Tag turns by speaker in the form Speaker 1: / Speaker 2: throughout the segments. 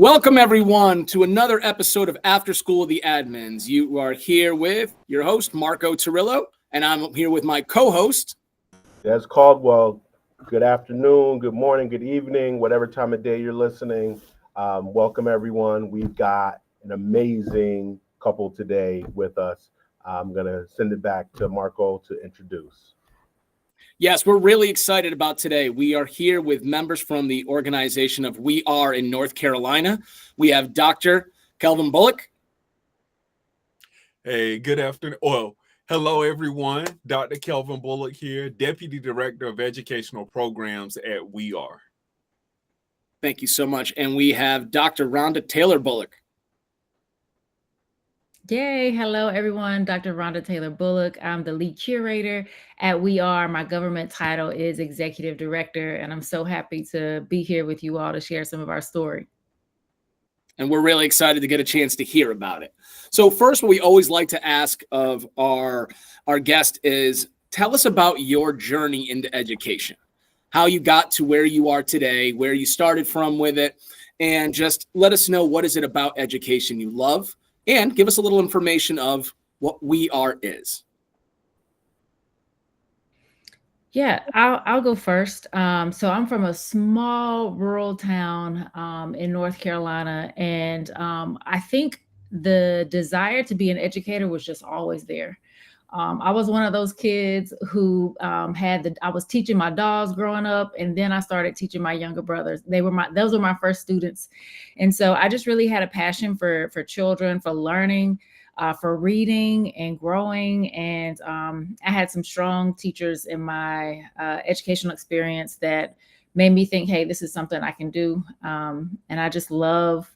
Speaker 1: Welcome, everyone, to another episode of After School of the Admins. You are here with your host, Marco Torillo, and I'm here with my co-host,
Speaker 2: Des Caldwell. Good afternoon, good morning, good evening, whatever time of day you're listening. Welcome, everyone. We've got an amazing couple today with us. I'm going to send it back to Marco to introduce.
Speaker 1: Yes, we're really excited about today. We are here with members from the organization of We Are in North Carolina. We have Dr. Kelvin Bullock.
Speaker 3: Hey, good afternoon. Well, hello, everyone. Dr. Kelvin Bullock here, Deputy Director of Educational Programs at We Are.
Speaker 1: Thank you so much. And we have Dr. Ronda Taylor Bullock.
Speaker 4: Yay. Hello, everyone. Dr. Ronda Taylor Bullock. I'm the lead curator at We Are. My government title is Executive Director, and I'm so happy to be here with you all to share some of our story.
Speaker 1: And we're really excited to get a chance to hear about it. So first, what we always like to ask of our guest is, tell us about your journey into education, how you got to where you are today, where you started from with it, and just let us know what is it about education you love, and give us a little information of what We Are is.
Speaker 4: Yeah, I'll go first. So I'm from a small rural town in North Carolina, and I think the desire to be an educator was just always there. I was one of those kids who I was teaching my dogs growing up, and then I started teaching my younger brothers. Those were my first students. And so I just really had a passion for children, for learning, for reading and growing. And I had some strong teachers in my educational experience that made me think, hey, this is something I can do. And I just love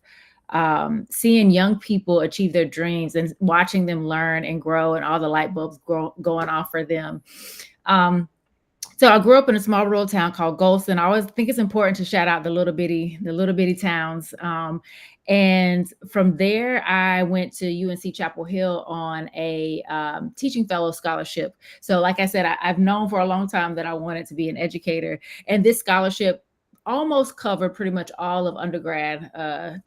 Speaker 4: seeing young people achieve their dreams and watching them learn and grow and all the light bulbs going off for them. So I grew up in a small rural town called Golston. I always think it's important to shout out the little bitty towns. And from there, I went to UNC Chapel Hill on a teaching fellow scholarship. So like I said, I've known for a long time that I wanted to be an educator. And this scholarship almost covered pretty much all of undergrad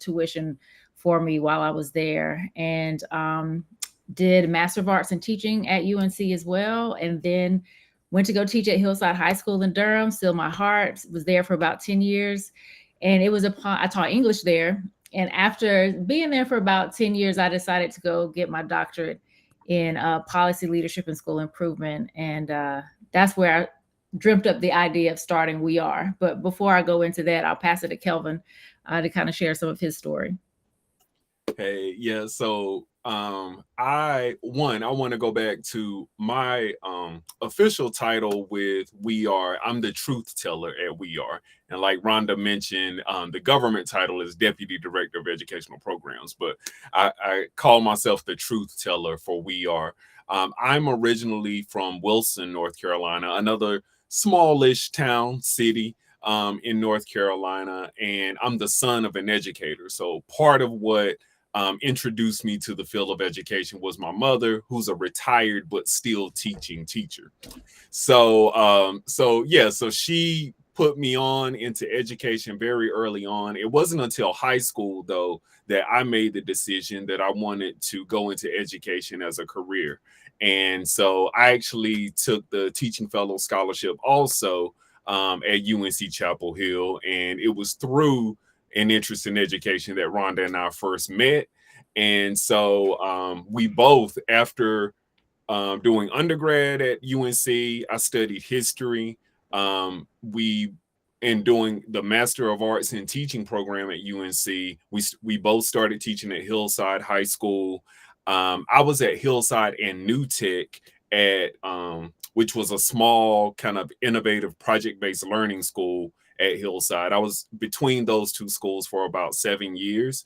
Speaker 4: tuition for me while I was there, and did a Master of Arts in Teaching at UNC as well. And then went to go teach at Hillside High School in Durham. Still my heart, was there for about 10 years. And I taught English there. And after being there for about 10 years, I decided to go get my doctorate in policy leadership and school improvement. And that's where I dreamt up the idea of starting We Are. But before I go into that, I'll pass it to Kelvin to kind of share some of his story.
Speaker 3: Hey, yeah. So I want to go back to my official title with We Are. I'm the truth teller at We Are. And like Rhonda mentioned, the government title is Deputy Director of Educational Programs, but I call myself the truth teller for We Are. I'm originally from Wilson, North Carolina, another smallish town, city in North Carolina, and I'm the son of an educator. So part of what introduced me to the field of education was my mother, who's a retired but still teaching teacher. So she put me on into education very early on. It wasn't until high school, though, that I made the decision that I wanted to go into education as a career. And so I actually took the Teaching Fellow Scholarship also at UNC Chapel Hill. And it was through an interest in education that Rhonda and I first met. And so we both, after doing undergrad at UNC, I studied history. In doing the Master of Arts in Teaching program at UNC, we both started teaching at Hillside High School. I was at Hillside and New Tech which was a small kind of innovative project-based learning school at Hillside. I was between those two schools for about 7 years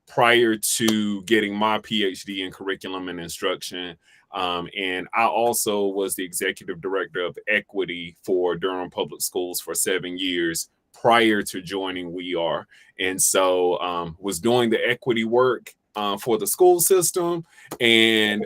Speaker 3: prior to getting my PhD in curriculum and instruction. And I also was the executive director of equity for Durham Public Schools for 7 years prior to joining We Are. And so was doing the equity work for the school system, and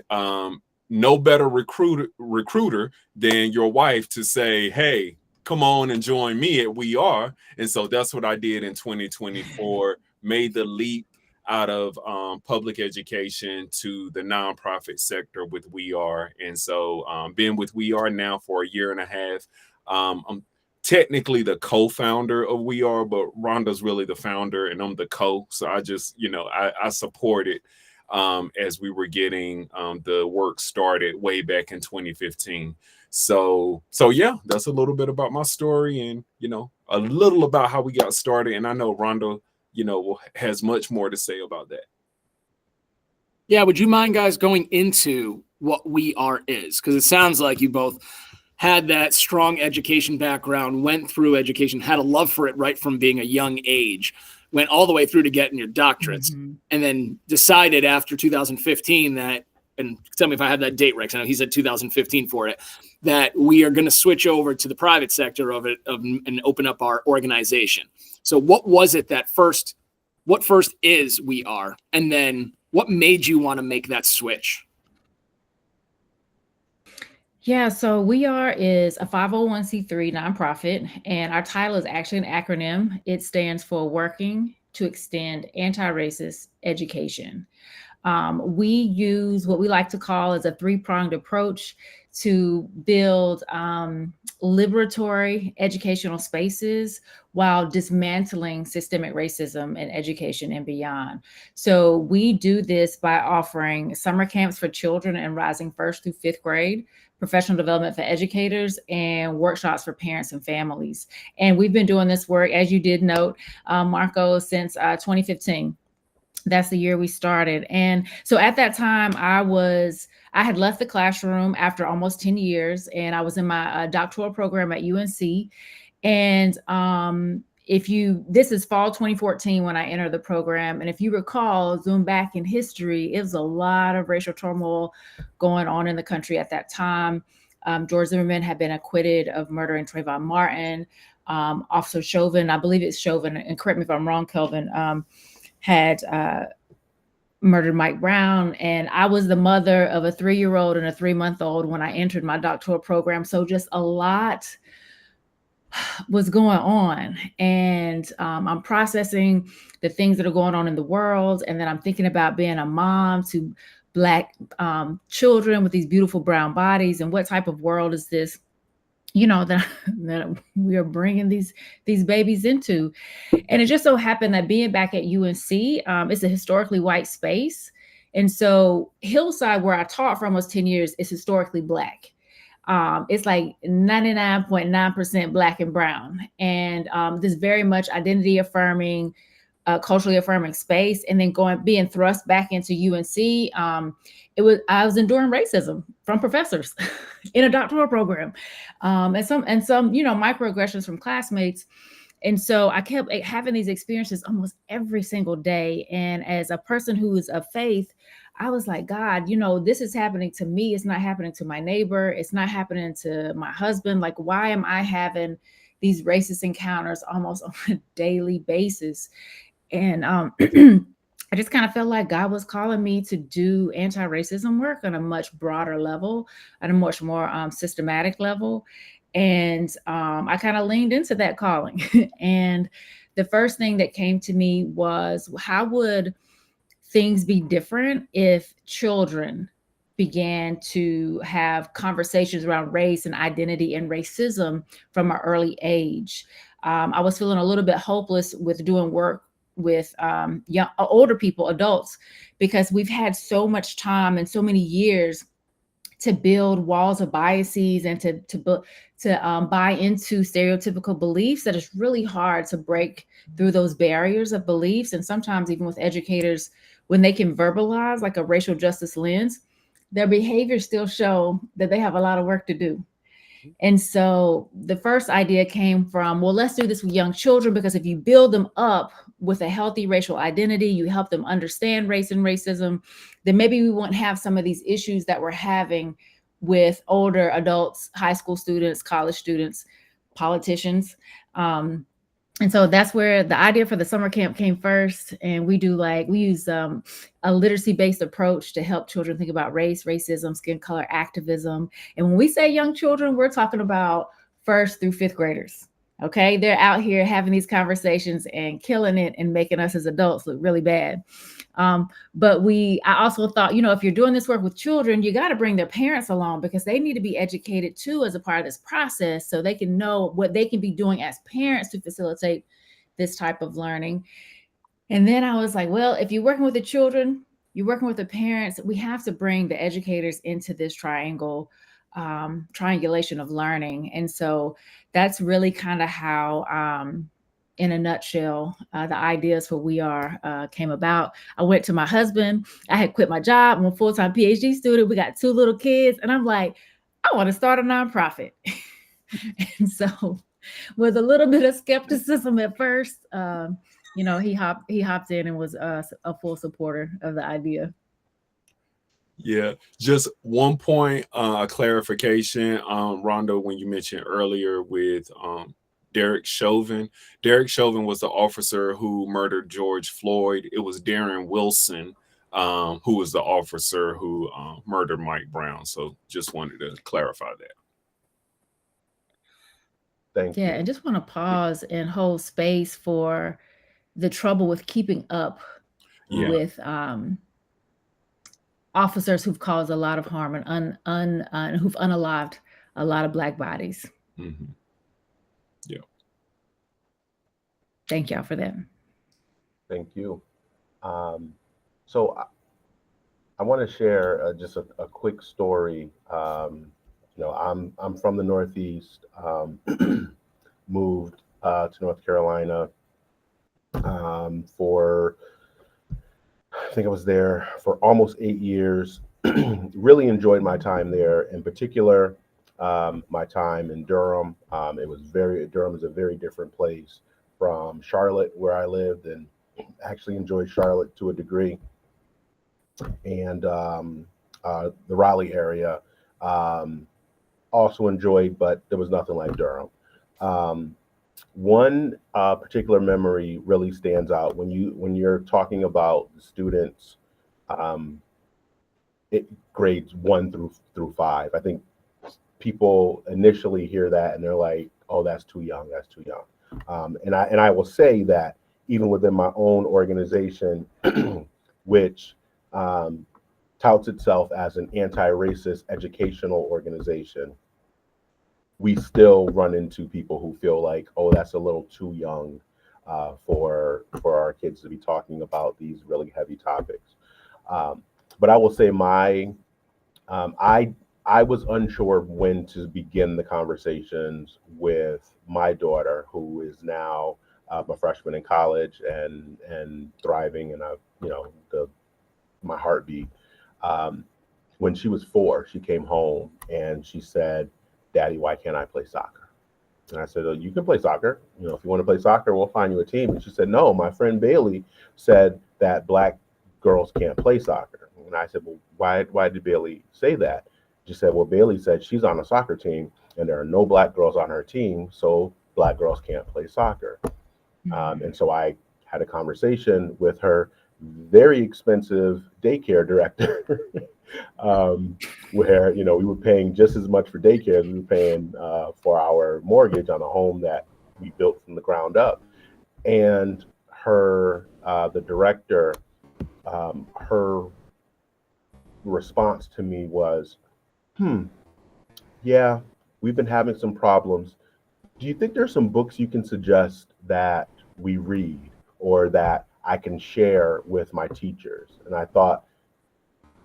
Speaker 3: no better recruiter than your wife to say, hey, come on and join me at We Are. And so that's what I did in 2024. made the leap out of public education to the nonprofit sector with We Are. And so been with We Are now for a year and a half. I'm technically the co-founder of We Are, but Rhonda's really the founder and I'm the co. So I just, I support it as we were getting the work started way back in 2015. So yeah, that's a little bit about my story and, a little about how we got started. And I know Rhonda, has much more to say about that.
Speaker 1: Yeah. Would you mind, guys, going into what We Are is? Because it sounds like you both had that strong education background, went through education, had a love for it right from being a young age, went all the way through to getting your doctorates, and then decided after 2015 that, and tell me if I have that date right, 'cause I know he said 2015 for it, that we are going to switch over to the private sector of it and open up our organization. So what was it what first is We Are? And then what made you want to make that switch?
Speaker 4: Yeah, so We Are is a 501c3 nonprofit, and our title is actually an acronym. It stands for Working to Extend Anti-Racist Education. We use what we like to call as a three-pronged approach to build liberatory educational spaces while dismantling systemic racism in education and beyond. So we do this by offering summer camps for children in rising 1st through 5th grade, professional development for educators, and workshops for parents and families. And we've been doing this work, as you did note, Marco, since 2015. That's the year we started. And so at that time, I had left the classroom after almost 10 years, and I was in my doctoral program at UNC. And this is fall 2014 when I entered the program. And if you recall, zoom back in history, it was a lot of racial turmoil going on in the country at that time. George Zimmerman had been acquitted of murdering Trayvon Martin. Officer Chauvin, I believe it's Chauvin, and correct me if I'm wrong, Kelvin, had murdered Mike Brown. And I was the mother of a 3-year-old and a 3-month-old when I entered my doctoral program. So just a lot was going on. And I'm processing the things that are going on in the world. And then I'm thinking about being a mom to Black children with these beautiful brown bodies. And what type of world is this, that we are bringing these babies into. And it just so happened that being back at UNC, it's a historically white space. And so Hillside, where I taught for almost 10 years, is historically Black. It's like 99.9% Black and brown. And this very much identity affirming, culturally affirming space. And then being thrust back into UNC, I was enduring racism from professors in a doctoral program, and some microaggressions from classmates. And so I kept having these experiences almost every single day. And as a person who is of faith, I was like, God, this is happening to me. It's not happening to my neighbor. It's not happening to my husband. Like, why am I having these racist encounters almost on a daily basis? And I just kind of felt like God was calling me to do anti-racism work on a much broader level, at a much more systematic level. And I kind of leaned into that calling. And the first thing that came to me was, how would things be different if children began to have conversations around race and identity and racism from an early age? I was feeling a little bit hopeless with doing work with older people, adults, because we've had so much time and so many years to build walls of biases and to buy into stereotypical beliefs that it's really hard to break through those barriers of beliefs. And sometimes even with educators, when they can verbalize like a racial justice lens, their behaviors still show that they have a lot of work to do. And so the first idea came from, well, let's do this with young children, because if you build them up with a healthy racial identity, you help them understand race and racism, then maybe we won't have some of these issues that we're having with older adults, high school students, college students, politicians. And so that's where the idea for the summer camp came first. And we use a literacy-based approach to help children think about race, racism, skin color activism. And when we say young children, we're talking about 1st through 5th graders. Okay, they're out here having these conversations and killing it and making us as adults look really bad. But I also thought, if you're doing this work with children, you got to bring their parents along, because they need to be educated too as a part of this process, so they can know what they can be doing as parents to facilitate this type of learning. And then I was like, well, if you're working with the children, you're working with the parents, we have to bring the educators into this triangulation of learning. And so that's really kind of how, in a nutshell, the ideas for We Are came about. I went to my husband. I had quit my job. I'm a full-time PhD student. We got 2 little kids. And I'm like, I want to start a nonprofit. And so with a little bit of skepticism at first, he hopped in and was a full supporter of the idea.
Speaker 3: Yeah, just one point, clarification, Rhonda, when you mentioned earlier with Derek Chauvin. Derek Chauvin was the officer who murdered George Floyd. It was Darren Wilson who was the officer who murdered Mike Brown. So just wanted to clarify that.
Speaker 2: Thank you.
Speaker 4: Yeah, and just want to pause and hold space for the trouble with keeping up with officers who've caused a lot of harm and who've unalived a lot of Black bodies.
Speaker 3: Mm-hmm. Yeah.
Speaker 4: Thank y'all for that.
Speaker 2: Thank you. So I want to share just a quick story. I'm from the Northeast, moved to North Carolina for, I think I was there for almost 8 years. Really enjoyed my time there. In particular, my time in Durham. Durham is a very different place from Charlotte, where I lived, and actually enjoyed Charlotte to a degree. And the Raleigh area also enjoyed, but there was nothing like Durham. One particular memory really stands out when you're talking about students, grades 1 through 5. I think people initially hear that and they're like, "Oh, that's too young. That's too young." And I will say that even within my own organization, which touts itself as an anti-racist educational organization, we still run into people who feel like, "Oh, that's a little too young for our kids to be talking about these really heavy topics." But I will say I was unsure when to begin the conversations with my daughter, who is now a freshman in college and thriving, and my heartbeat. When she was 4, she came home and she said, "Daddy, why can't I play soccer?" And I said, "Oh, you can play soccer. If you want to play soccer, we'll find you a team." And she said, "No, my friend Bailey said that Black girls can't play soccer." And I said, "Well, why did Bailey say that?" She said, "Well, Bailey said she's on a soccer team and there are no Black girls on her team, so Black girls can't play soccer." And so I had a conversation with her very expensive daycare director, where we were paying just as much for daycare as we were paying for our mortgage on a home that we built from the ground up. And the director, her response to me was, "Yeah, we've been having some problems. Do you think there's some books you can suggest that we read or that I can share with my teachers?" And I thought,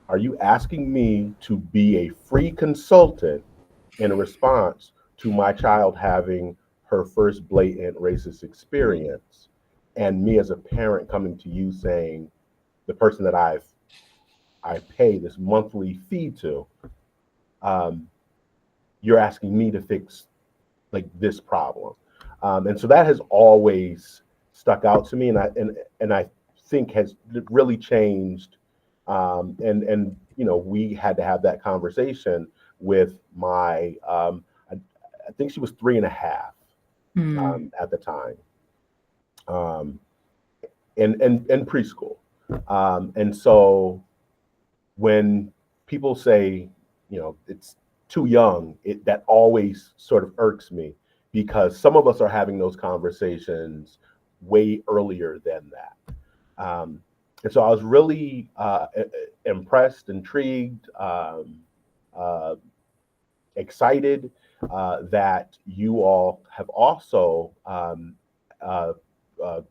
Speaker 2: are you asking me to be a free consultant in response to my child having her first blatant racist experience, and me as a parent coming to you saying, the person that I pay this monthly fee to, you're asking me to fix like this problem? And so that has always stuck out to me, and I think has really changed. And we had to have that conversation with my, I think she was 3.5 at the time, and preschool. And so when people say, it's too young, that always sort of irks me, because some of us are having those conversations way earlier than that. And so I was really impressed, intrigued, excited that you all have also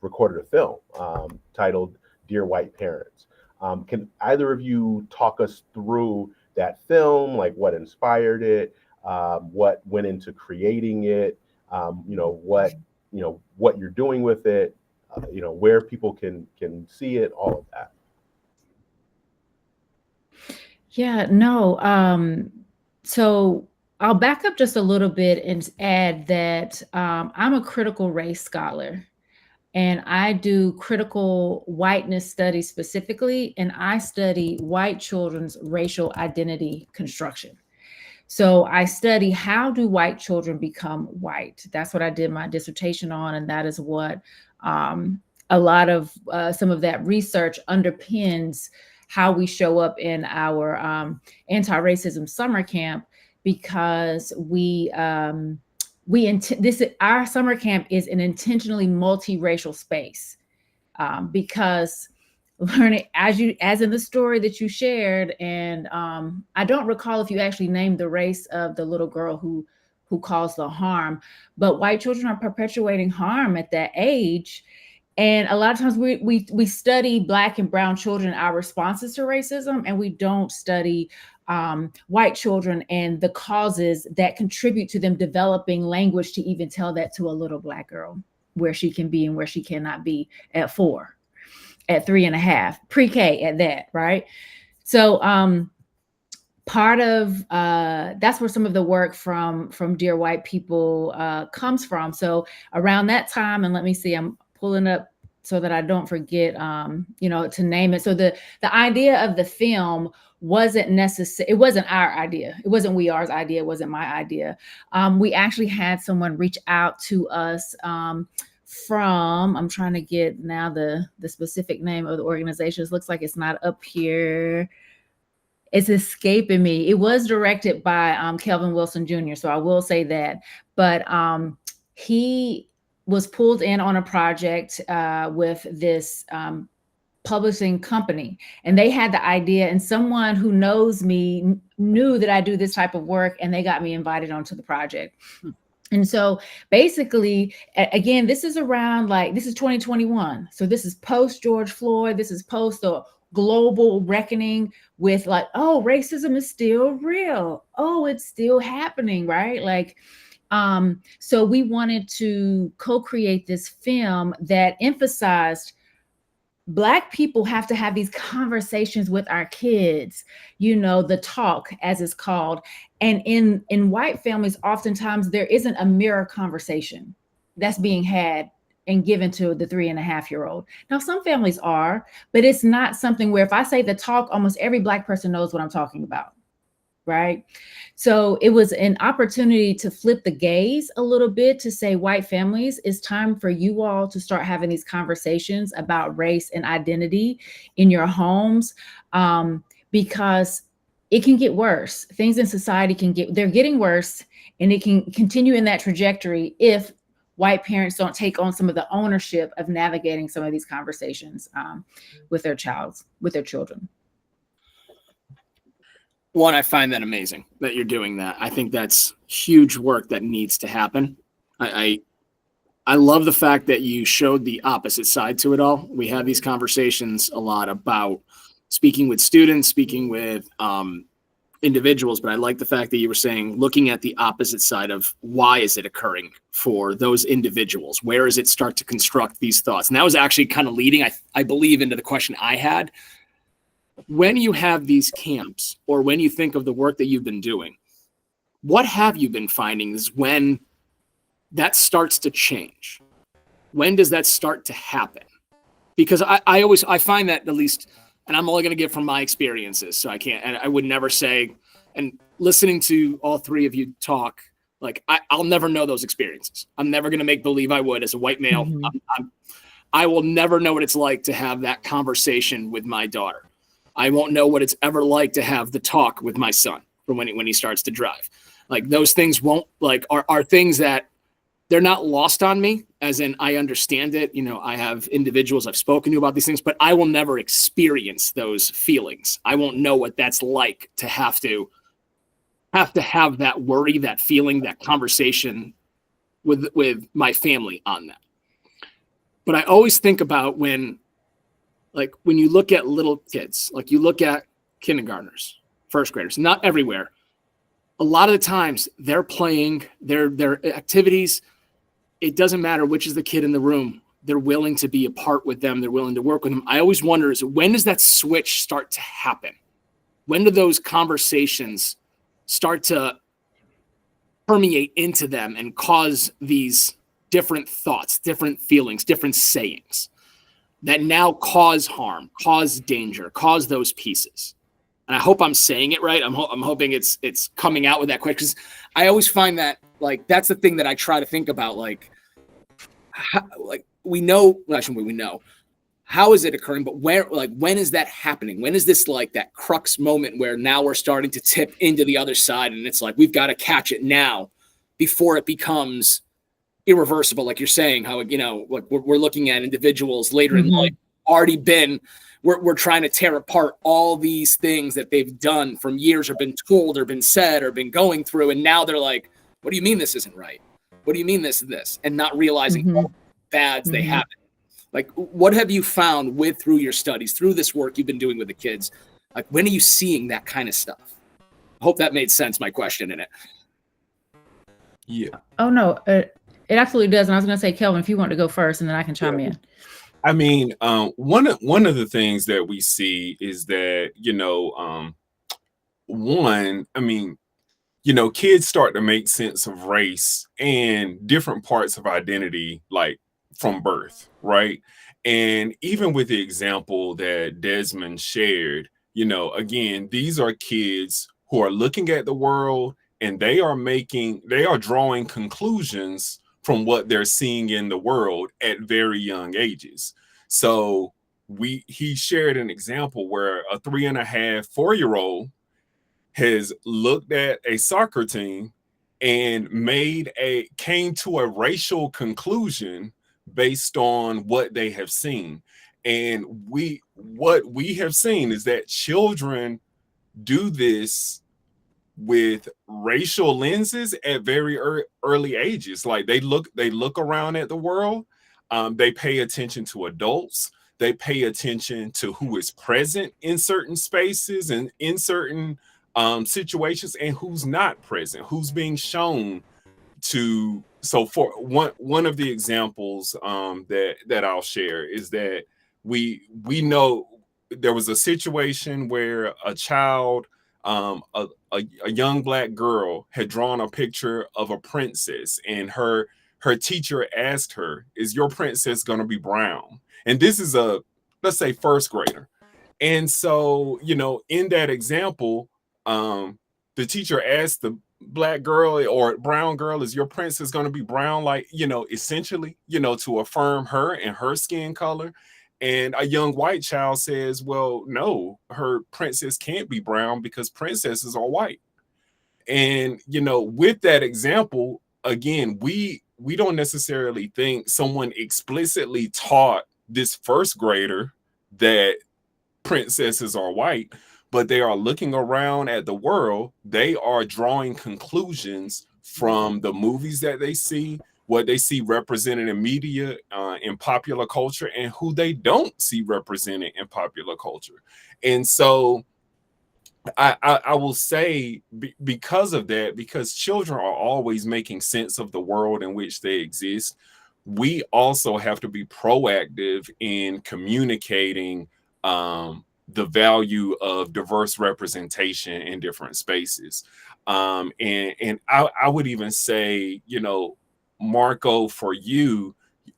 Speaker 2: recorded a film titled Dear White Parents. Can either of you talk us through that film, like what inspired it, what went into creating it, what you're doing with it, where people can see it, all of that?
Speaker 4: Yeah, no. So I'll back up just a little bit and add that I'm a critical race scholar. And I do critical whiteness studies specifically, and I study white children's racial identity construction. So I study, how do white children become white? That's what I did my dissertation on, and that is what a lot of some of that research underpins how we show up in our anti-racism summer camp, because our summer camp is an intentionally multiracial space, because learning, as in the story that you shared, and I don't recall if you actually named the race of the little girl who caused the harm, but white children are perpetuating harm at that age. And a lot of times we study Black and brown children, our responses to racism, and we don't study white children and the causes that contribute to them developing language to even tell that to a little Black girl, where she can be and where she cannot be at 4, at 3.5, pre-K at that, right? So part of that's where some of the work from Dear White People comes from. So around that time, and let me see, I'm pulling up so that I don't forget, to name it. So the idea of the film wasn't necessary. It wasn't our idea. It wasn't We Are's idea. It wasn't my idea. We actually had someone reach out to us from, I'm trying to get now the specific name of the organization. It looks like it's not up here. It's escaping me. It was directed by Kelvin Wilson Jr., so I will say that. But he was pulled in on a project with this publishing company, and they had the idea, and someone who knows me knew that I do this type of work, and they got me invited onto the project. And so basically, again, this is around, this is 2021. So this is post George Floyd. This is post the global reckoning with racism is still real. Oh, it's still happening, right? So we wanted to co-create this film that emphasized Black people have to have these conversations with our kids, the talk, as it's called. And in white families, oftentimes there isn't a mirror conversation that's being had and given to the 3.5-year-old. Now, some families are, but it's not something where if I say the talk, almost every Black person knows what I'm talking about, right? So it was an opportunity to flip the gaze a little bit, to say, white families, it's time for you all to start having these conversations about race and identity in your homes, because it can get worse. Things in society they're getting worse, and it can continue in that trajectory if white parents don't take on some of the ownership of navigating some of these conversations with their children.
Speaker 1: One, I find that amazing that you're doing that. I think that's huge work that needs to happen. I love the fact that you showed the opposite side to it all. We have these conversations a lot about speaking with students, speaking with individuals, but I like the fact that you were saying, looking at the opposite side of why is it occurring for those individuals? Where does it start to construct these thoughts? And that was actually kind of leading, I believe, into the question I had. When you have these camps, or when you think of the work that you've been doing, what have you been finding is when that starts to change? When does that start to happen? Because I find that, at least, and I'm only going to give from my experiences, so I can't, and I would never say, and listening to all three of you talk, I'll never know those experiences. I'm never going to make believe I would as a white male. Mm-hmm. I will never know what it's like to have that conversation with my daughter. I won't know what it's ever like to have the talk with my son for when he starts to drive. Those things won't are things that they're not lost on me, as in I understand it. You know, I have individuals I've spoken to about these things, but I will never experience those feelings. I won't know what that's like to have that worry, that feeling, that conversation with my family on that. But I always think about when you look at little kids, like you look at kindergartners, first graders, not everywhere. A lot of the times they're playing their activities. It doesn't matter which is the kid in the room. They're willing to be a part with them. They're willing to work with them. I always wonder is when does that switch start to happen? When do those conversations start to permeate into them and cause these different thoughts, different feelings, different sayings that now cause harm, cause danger, cause those pieces? And I hope I'm saying it right. I'm hoping it's coming out with that quick, because I always find that that's the thing that I try to think about. We know, well, actually we know how is it occurring, but when is that happening? When is this that crux moment where now we're starting to tip into the other side, and it's we've got to catch it now before it becomes irreversible, like you're saying, how we're looking at individuals later in life already been. We're trying to tear apart all these things that they've done from years, or been told, or been said, or been going through, and now they're like, "What do you mean this isn't right? What do you mean this is this?" And not realizing all the bads they have. What have you found through your studies, through this work you've been doing with the kids? When are you seeing that kind of stuff? I hope that made sense. My question in it.
Speaker 3: Yeah.
Speaker 4: Oh no, it absolutely does. And I was going to say, Kelvin, if you want to go first, and then I can chime in.
Speaker 3: I mean, one of the things that we see is that, kids start to make sense of race and different parts of identity, from birth, right? And even with the example that Desmond shared, again, these are kids who are looking at the world, and they are drawing conclusions from what they're seeing in the world at very young ages. So he shared an example where a 3.5, 4-year-old has looked at a soccer team and came to a racial conclusion based on what they have seen. And what we have seen is that children do this with racial lenses at very early ages. They look around at the world. They pay attention to adults. They pay attention to who is present in certain spaces and in certain situations, and who's not present, who's being shown to. So for one of the examples that I'll share is that we know there was a situation where a child, a young Black girl, had drawn a picture of a princess, and her teacher asked her, "Is your princess going to be brown?" And this is let's say, first grader. And so, in that example, the teacher asked the Black girl or brown girl, "Is your princess going to be brown?" Essentially, to affirm her and her skin color. And a young white child says, "Well, no, her princess can't be brown because princesses are white." And, with that example, again, we don't necessarily think someone explicitly taught this first grader that princesses are white, but they are looking around at the world. They are drawing conclusions from the movies that they see, what they see represented in media, in popular culture, and who they don't see represented in popular culture. And so I will say, because of that, because children are always making sense of the world in which they exist, we also have to be proactive in communicating the value of diverse representation in different spaces. And I would even say, Marco, for you,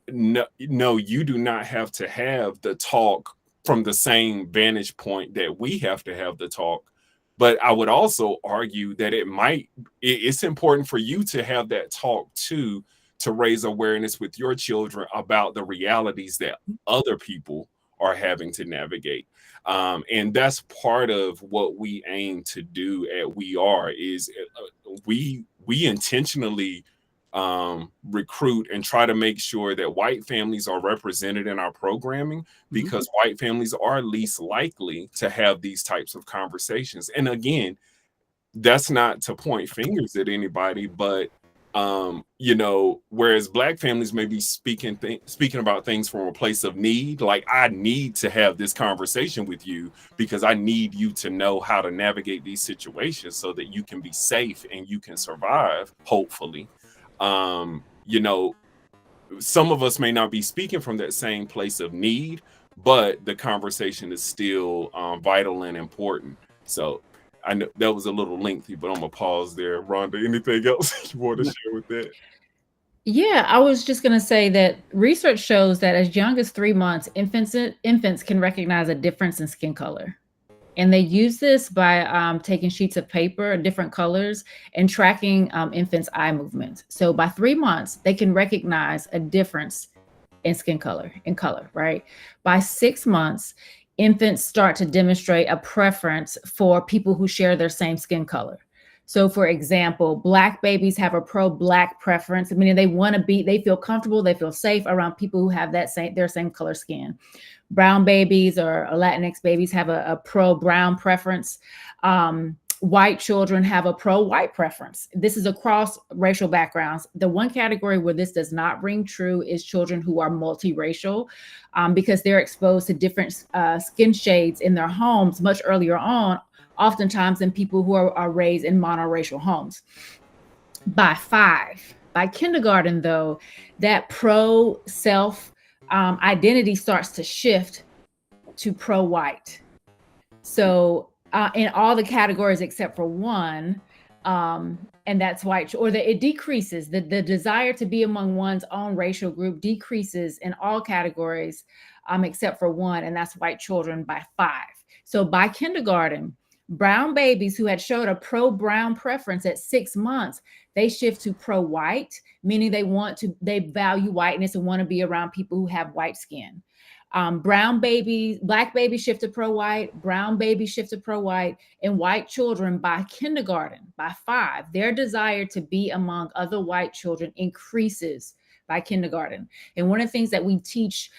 Speaker 3: no, you do not have to have the talk from the same vantage point that we have to have the talk. But I would also argue that it's important for you to have that talk too, to raise awareness with your children about the realities that other people are having to navigate. And that's part of what we aim to do at We Are, is we intentionally recruit and try to make sure that white families are represented in our programming, because white families are least likely to have these types of conversations. And again, that's not to point fingers at anybody, but you know, whereas black families may be speaking about things from a place of need, like, I need to have this conversation with you because I need you to know how to navigate these situations so that you can be safe and you can survive, hopefully. You know, some of us may not be speaking from that same place of need, but the conversation is still vital and important. So I know that was a little lengthy, but I'm gonna pause there. Rhonda, anything else you want to share with that?
Speaker 4: Yeah, I was just going to say that research shows that as young as 3 months, infants can recognize a difference in skin color. And they use this by taking sheets of paper, different colors, and tracking infants' eye movements. So by 3 months, they can recognize a difference in skin color, right? By 6 months, infants start to demonstrate a preference for people who share their same skin color. So for example, Black babies have a pro-Black preference, meaning they feel comfortable, they feel safe around people who have their same color skin. Brown babies or Latinx babies have a pro-brown preference. White children have a pro-white preference. This is across racial backgrounds. The one category where this does not ring true is children who are multiracial, because they're exposed to different skin shades in their homes much earlier on, oftentimes than people who are raised in monoracial homes. By kindergarten, though, that pro-self identity starts to shift to pro-white. So in all the categories except for one, and that's white, or it decreases. The desire to be among one's own racial group decreases in all categories except for one, and that's white children by 5. So by kindergarten, brown babies who had showed a pro-brown preference at 6 months, they shift to pro-white, meaning they value whiteness and want to be around people who have white skin. Black babies shift to pro-white, brown babies shift to pro-white, and white children by kindergarten, by 5, their desire to be among other white children increases by kindergarten. And one of the things that we teach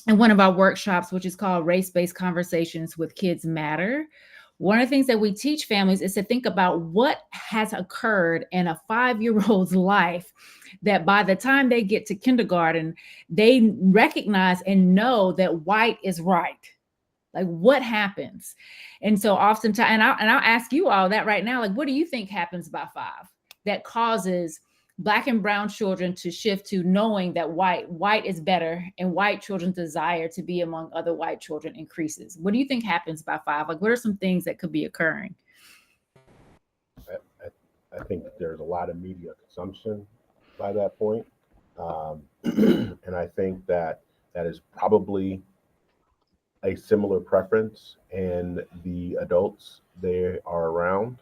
Speaker 4: in one of our workshops, which is called Race-Based Conversations with Kids Matter, one of the things that we teach families is to think about what has occurred in a 5-year-old's life that by the time they get to kindergarten, they recognize and know that white is right. Like, what happens? And so oftentimes, and I'll ask you all that right now, like, what do you think happens by 5 that causes Black and brown children to shift to knowing that white is better, and white children's desire to be among other white children increases? What do you think happens by 5? Like, what are some things that could be occurring?
Speaker 2: I think there's a lot of media consumption by that point. And I think that is probably a similar preference in the adults they are around,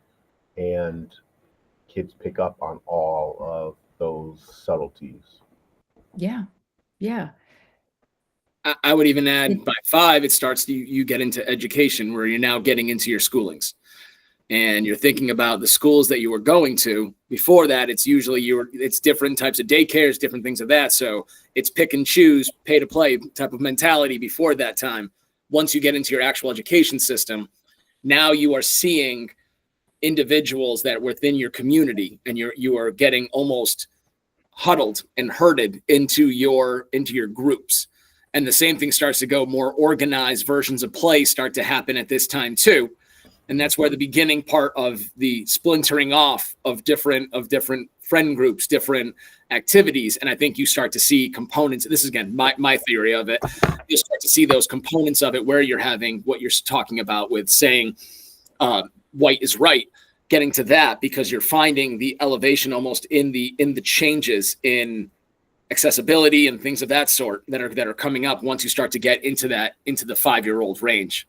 Speaker 2: and kids pick up on all of those subtleties.
Speaker 4: Yeah.
Speaker 1: I would even add by 5, it starts you get into education, where you're now getting into your schoolings, and you're thinking about the schools that you were going to. Before that, it's usually it's different types of daycares, different things of that. So it's pick and choose, pay to play type of mentality before that time. Once you get into your actual education system, now you are seeing individuals that within your community, and you are getting almost huddled and herded into your groups. And the same thing starts to go, more organized versions of play start to happen at this time too. And that's where the beginning part of the splintering off of different friend groups, different activities. And I think you start to see components. This is, again, my theory of it. You start to see those components of it, where you're having what you're talking about with saying white is right, getting to that, because you're finding the elevation almost in the changes in accessibility and things of that sort that are coming up once you start to get into the 5-year-old range.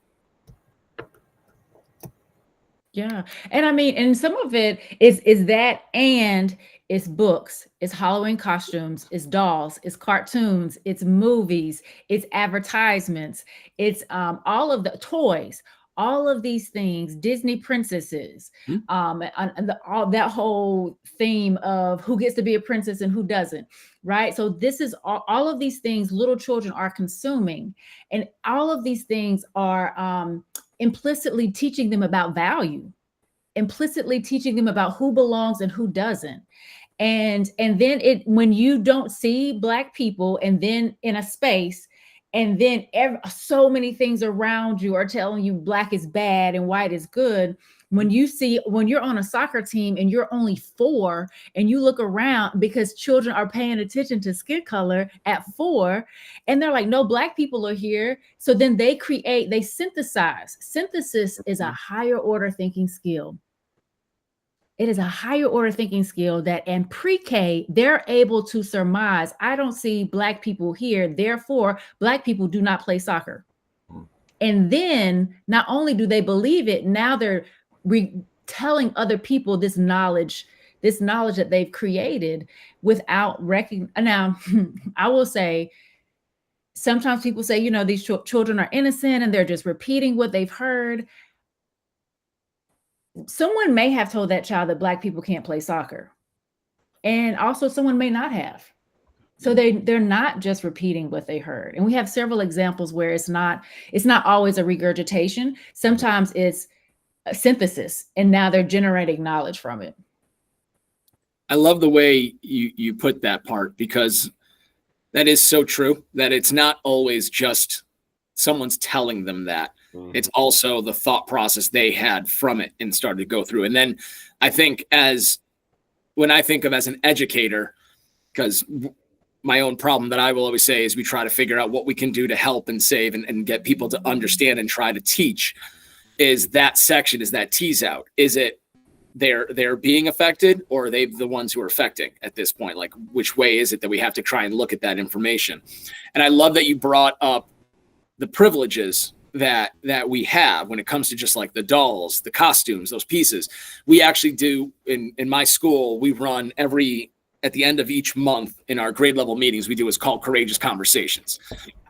Speaker 4: Yeah. And I mean, and some of it is that, and it's books, it's Halloween costumes, it's dolls, it's cartoons, it's movies, it's advertisements, it's all of the toys. all of these things, Disney princesses, and all that whole theme of who gets to be a princess and who doesn't, right? So this is all of these things little children are consuming, and all of these things are implicitly teaching them about value, implicitly teaching them about who belongs and who doesn't. And then when you don't see Black people and then in a space, and then so many things around you are telling you Black is bad and white is good. When you're on a soccer team and you're only 4 and you look around because children are paying attention to skin color at 4 and they're like, no, Black people are here. So then they synthesize. Synthesis is a higher order thinking skill. It is a higher order thinking skill that in pre-K, they're able to surmise, I don't see Black people here, therefore Black people do not play soccer. And then not only do they believe it, now they're telling other people this knowledge that they've created without recognizing. Now, I will say, sometimes people say, these children are innocent and they're just repeating what they've heard. Someone may have told that child that Black people can't play soccer. And also someone may not have. So they're not just repeating what they heard. And we have several examples where it's not always a regurgitation. Sometimes it's a synthesis, and now they're generating knowledge from it.
Speaker 1: I love the way you put that part, because that is so true, that it's not always just someone's telling them that. It's also the thought process they had from it and started to go through. And then I think when I think of as an educator, because my own problem that I will always say is we try to figure out what we can do to help and save and get people to understand and try to teach, is that section, is that tease out. Is it they're being affected, or are they the ones who are affecting at this point? Like, which way is it that we have to try and look at that information? And I love that you brought up the privileges that we have when it comes to just like the dolls, the costumes, those pieces. We actually do in my school, we run at the end of each month in our grade level meetings, we do what's called Courageous Conversations.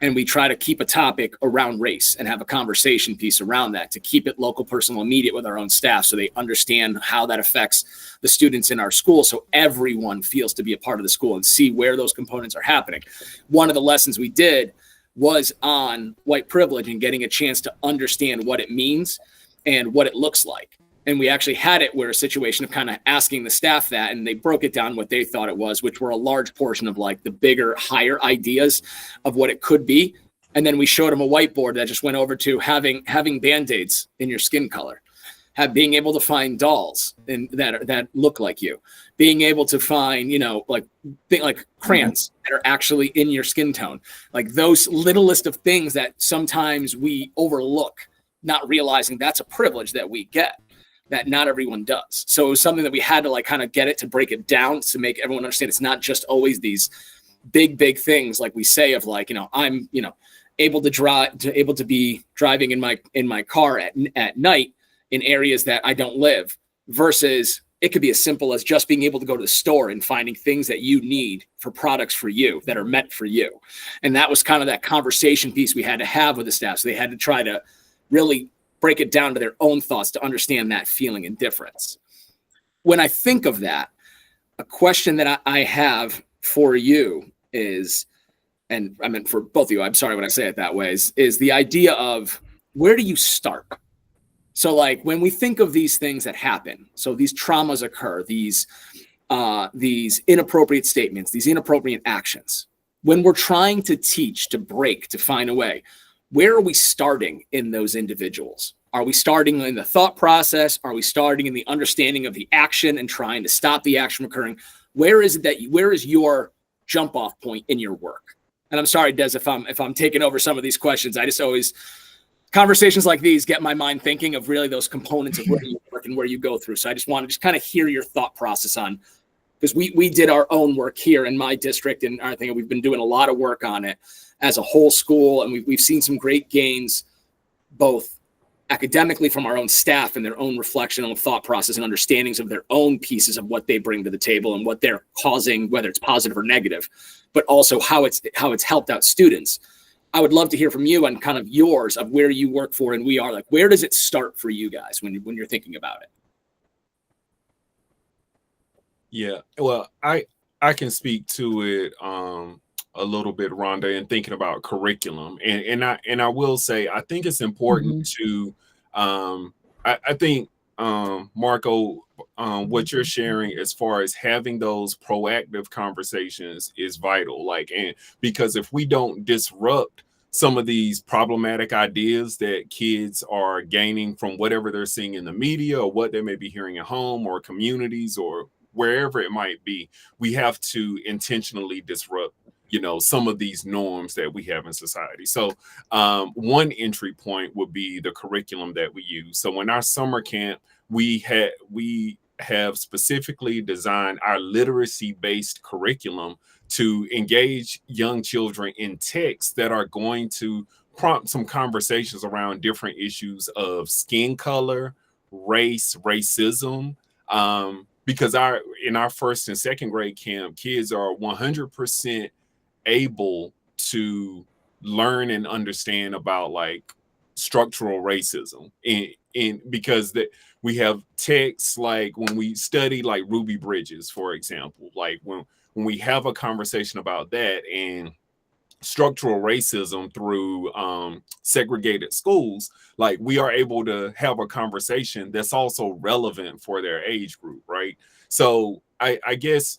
Speaker 1: And we try to keep a topic around race and have a conversation piece around that to keep it local, personal, immediate with our own staff, so they understand how that affects the students in our school, so everyone feels to be a part of the school and see where those components are happening. One of the lessons we did was on white privilege and getting a chance to understand what it means and what it looks like. And we actually had it where a situation of kind of asking the staff that, and they broke it down what they thought it was, which were a large portion of like the bigger, higher ideas of what it could be. And then we showed them a whiteboard that just went over to having Band-Aids in your skin color, being able to find dolls that look like you, being able to find, like crayons that are actually in your skin tone, like those littlest of things that sometimes we overlook, not realizing that's a privilege that we get, that not everyone does. So it was something that we had to like kind of get it to break it down to make everyone understand it's not just always these big things like we say of like, I'm, able to be driving in my car at night in areas that I don't live, versus it could be as simple as just being able to go to the store and finding things that you need for products for you that are meant for you. And that was kind of that conversation piece we had to have with the staff. So they had to try to really break it down to their own thoughts to understand that feeling and difference. When I think of that, a question that I have for you is, and I meant for both of you, I'm sorry when I say it that way, is the idea of where do you start? So like when we think of these things that happen, so these traumas occur, these inappropriate statements, these inappropriate actions, when we're trying to teach, to break, to find a way, where are we starting in those individuals? Are we starting in the thought process? Are we starting in the understanding of the action and trying to stop the action from occurring? Where is your jump off point in your work? And I'm sorry, Des, if I'm taking over some of these questions. I just always, conversations like these get my mind thinking of really those components of where you work and where you go through. So I just want to just kind of hear your thought process on, because we did our own work here in my district, and I think we've been doing a lot of work on it as a whole school, and we've seen some great gains, both academically from our own staff and their own reflection on thought process and understandings of their own pieces of what they bring to the table and what they're causing, whether it's positive or negative, but also how it's helped out students. I would love to hear from you and kind of yours of where you work for and We Are. Like, where does it start for you guys when you're thinking about it?
Speaker 3: Yeah, well, I can speak to it a little bit, Rhonda, and thinking about curriculum, and I will say I think it's important to I think Marco, what you're sharing as far as having those proactive conversations is vital. Like, and because if we don't disrupt some of these problematic ideas that kids are gaining from whatever they're seeing in the media or what they may be hearing at home or communities or wherever it might be, we have to intentionally disrupt, some of these norms that we have in society. So one entry point would be the curriculum that we use. So in our summer camp, we have specifically designed our literacy-based curriculum to engage young children in texts that are going to prompt some conversations around different issues of skin color, race, racism, because in our first and second grade camp, kids are 100% able to learn and understand about like structural racism, and because we have texts like when we study like Ruby Bridges, for example, like when we have a conversation about that and structural racism through segregated schools, like we are able to have a conversation that's also relevant for their age group, right? So I guess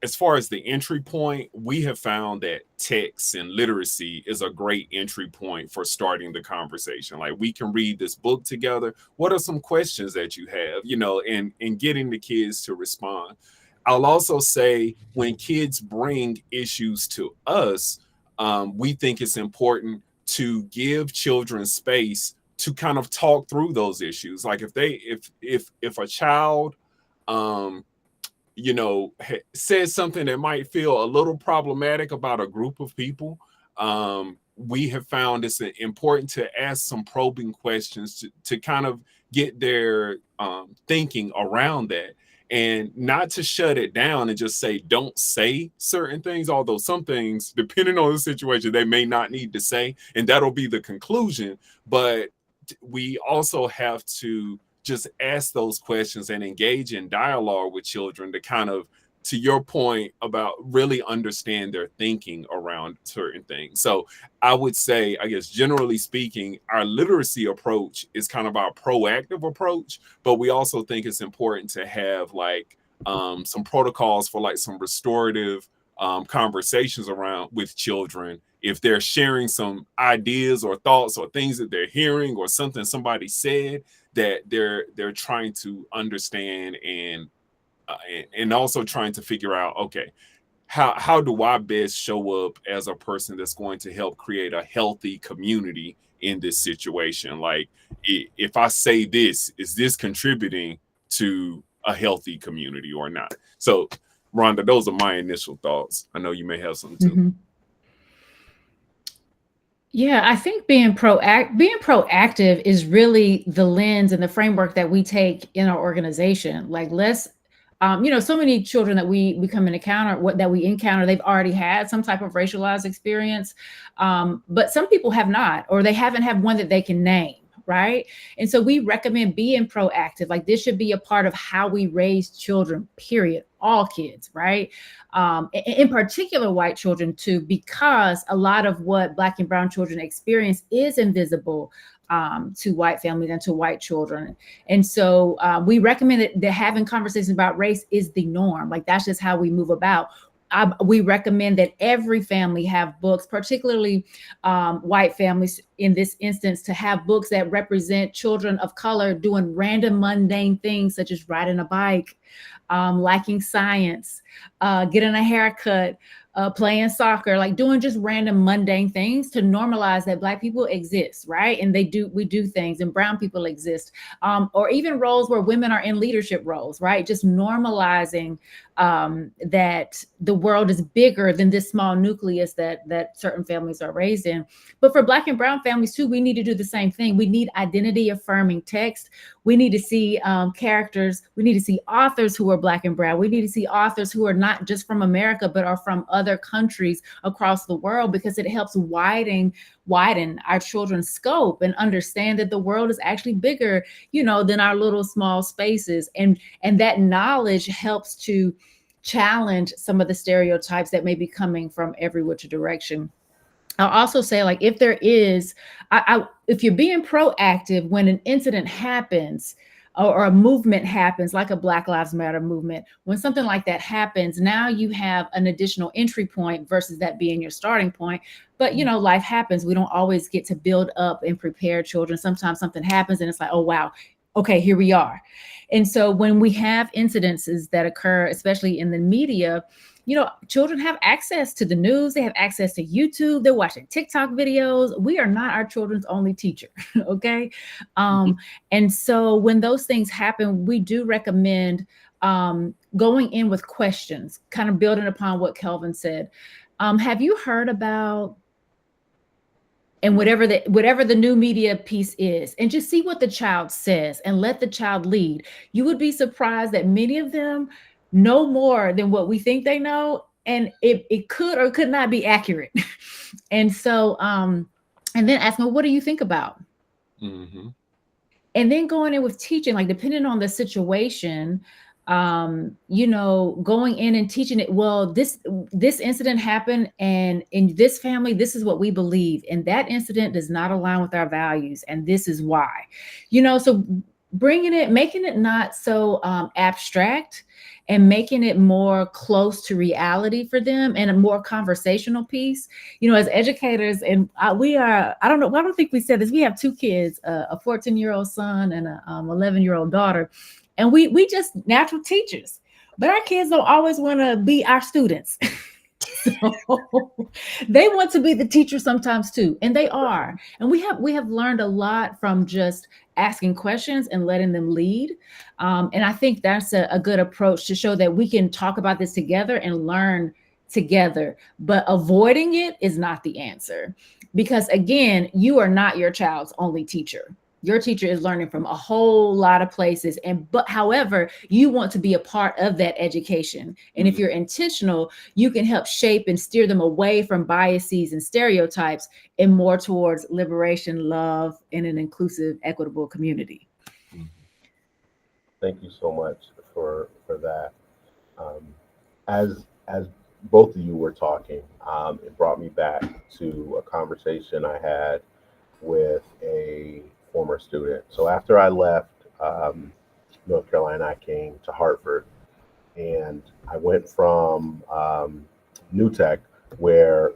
Speaker 3: as far as the entry point, we have found that text and literacy is a great entry point for starting the conversation. Like, we can read this book together. What are some questions that you have, and getting the kids to respond. I'll also say when kids bring issues to us, we think it's important to give children space to kind of talk through those issues. Like if a child, says something that might feel a little problematic about a group of people, we have found it's important to ask some probing questions to kind of get their thinking around that, and not to shut it down and just say, don't say certain things, although some things, depending on the situation, they may not need to say, and that'll be the conclusion. But we also have to just ask those questions and engage in dialogue with children to kind of, to your point about really understand their thinking around certain things. So I would say, I guess, generally speaking, our literacy approach is kind of our proactive approach, but we also think it's important to have like some protocols for like some restorative conversations around with children. If they're sharing some ideas or thoughts or things that they're hearing or something somebody said that they're trying to understand, and also trying to figure out, okay, how do I best show up as a person that's going to help create a healthy community in this situation? Like, if I say this, is this contributing to a healthy community or not? So, Rhonda, those are my initial thoughts. I know you may have some too.
Speaker 4: Yeah, I think being proactive is really the lens and the framework that we take in our organization. Like, let's, so many children that we encounter, they've already had some type of racialized experience, but some people have not, or they haven't had one that they can name. Right. And so we recommend being proactive. Like, this should be a part of how we raise children, period. All kids. Right. In particular, white children, too, because a lot of what Black and brown children experience is invisible to white families and to white children. And so we recommend that having conversations about race is the norm. Like, that's just how we move about. We recommend that every family have books, particularly white families in this instance, to have books that represent children of color doing random mundane things such as riding a bike, liking science, getting a haircut, playing soccer, like doing just random mundane things to normalize that Black people exist, right? And we do things, and brown people exist, or even roles where women are in leadership roles, right? Just normalizing that the world is bigger than this small nucleus that certain families are raised in. But for Black and brown families too, we need to do the same thing. We need identity affirming text. We need to see characters. We need to see authors who are Black and brown. We need to see authors who are not just from America, but are from other countries across the world, because it helps widen our children's scope and understand that the world is actually bigger, than our little small spaces. And that knowledge helps to challenge some of the stereotypes that may be coming from every which direction. I'll also say, like, if there is, if you're being proactive when an incident happens, or a movement happens, like a Black Lives Matter movement, when something like that happens, now you have an additional entry point versus that being your starting point. But, life happens. We don't always get to build up and prepare children. Sometimes something happens and it's like, oh, wow, okay, here we are. And so when we have incidences that occur, especially in the media, children have access to the news. They have access to YouTube. They're watching TikTok videos. We are not our children's only teacher. Okay. And so when those things happen, we do recommend going in with questions, kind of building upon what Kelvin said. Have you heard about, and whatever the new media piece is, and just see what the child says and let the child lead. You would be surprised that many of them know more than what we think they know, and it could or could not be accurate. And so and then ask them, what do you think about?
Speaker 3: Mm-hmm.
Speaker 4: And then going in with teaching, like, depending on the situation, going in and teaching it. Well, this incident happened, and in this family, this is what we believe, and that incident does not align with our values, and this is why. So making it not so abstract, and making it more close to reality for them, and a more conversational piece. As educators, and I don't think we said this. We have two kids, a 14-year-old son and a 11-year-old daughter. And we just natural teachers, but our kids don't always want to be our students. So they want to be the teacher sometimes too, and they are. And we have learned a lot from just asking questions and letting them lead. And I think that's a good approach to show that we can talk about this together and learn together. But avoiding it is not the answer, because again, you are not your child's only teacher. Your teacher is learning from a whole lot of places. But however, you want to be a part of that education. And if you're intentional, you can help shape and steer them away from biases and stereotypes and more towards liberation, love, and an inclusive, equitable community.
Speaker 2: Thank you so much for that. As both of you were talking, it brought me back to a conversation I had with a former student. So after I left North Carolina, I came to Hartford, and I went from New Tech, where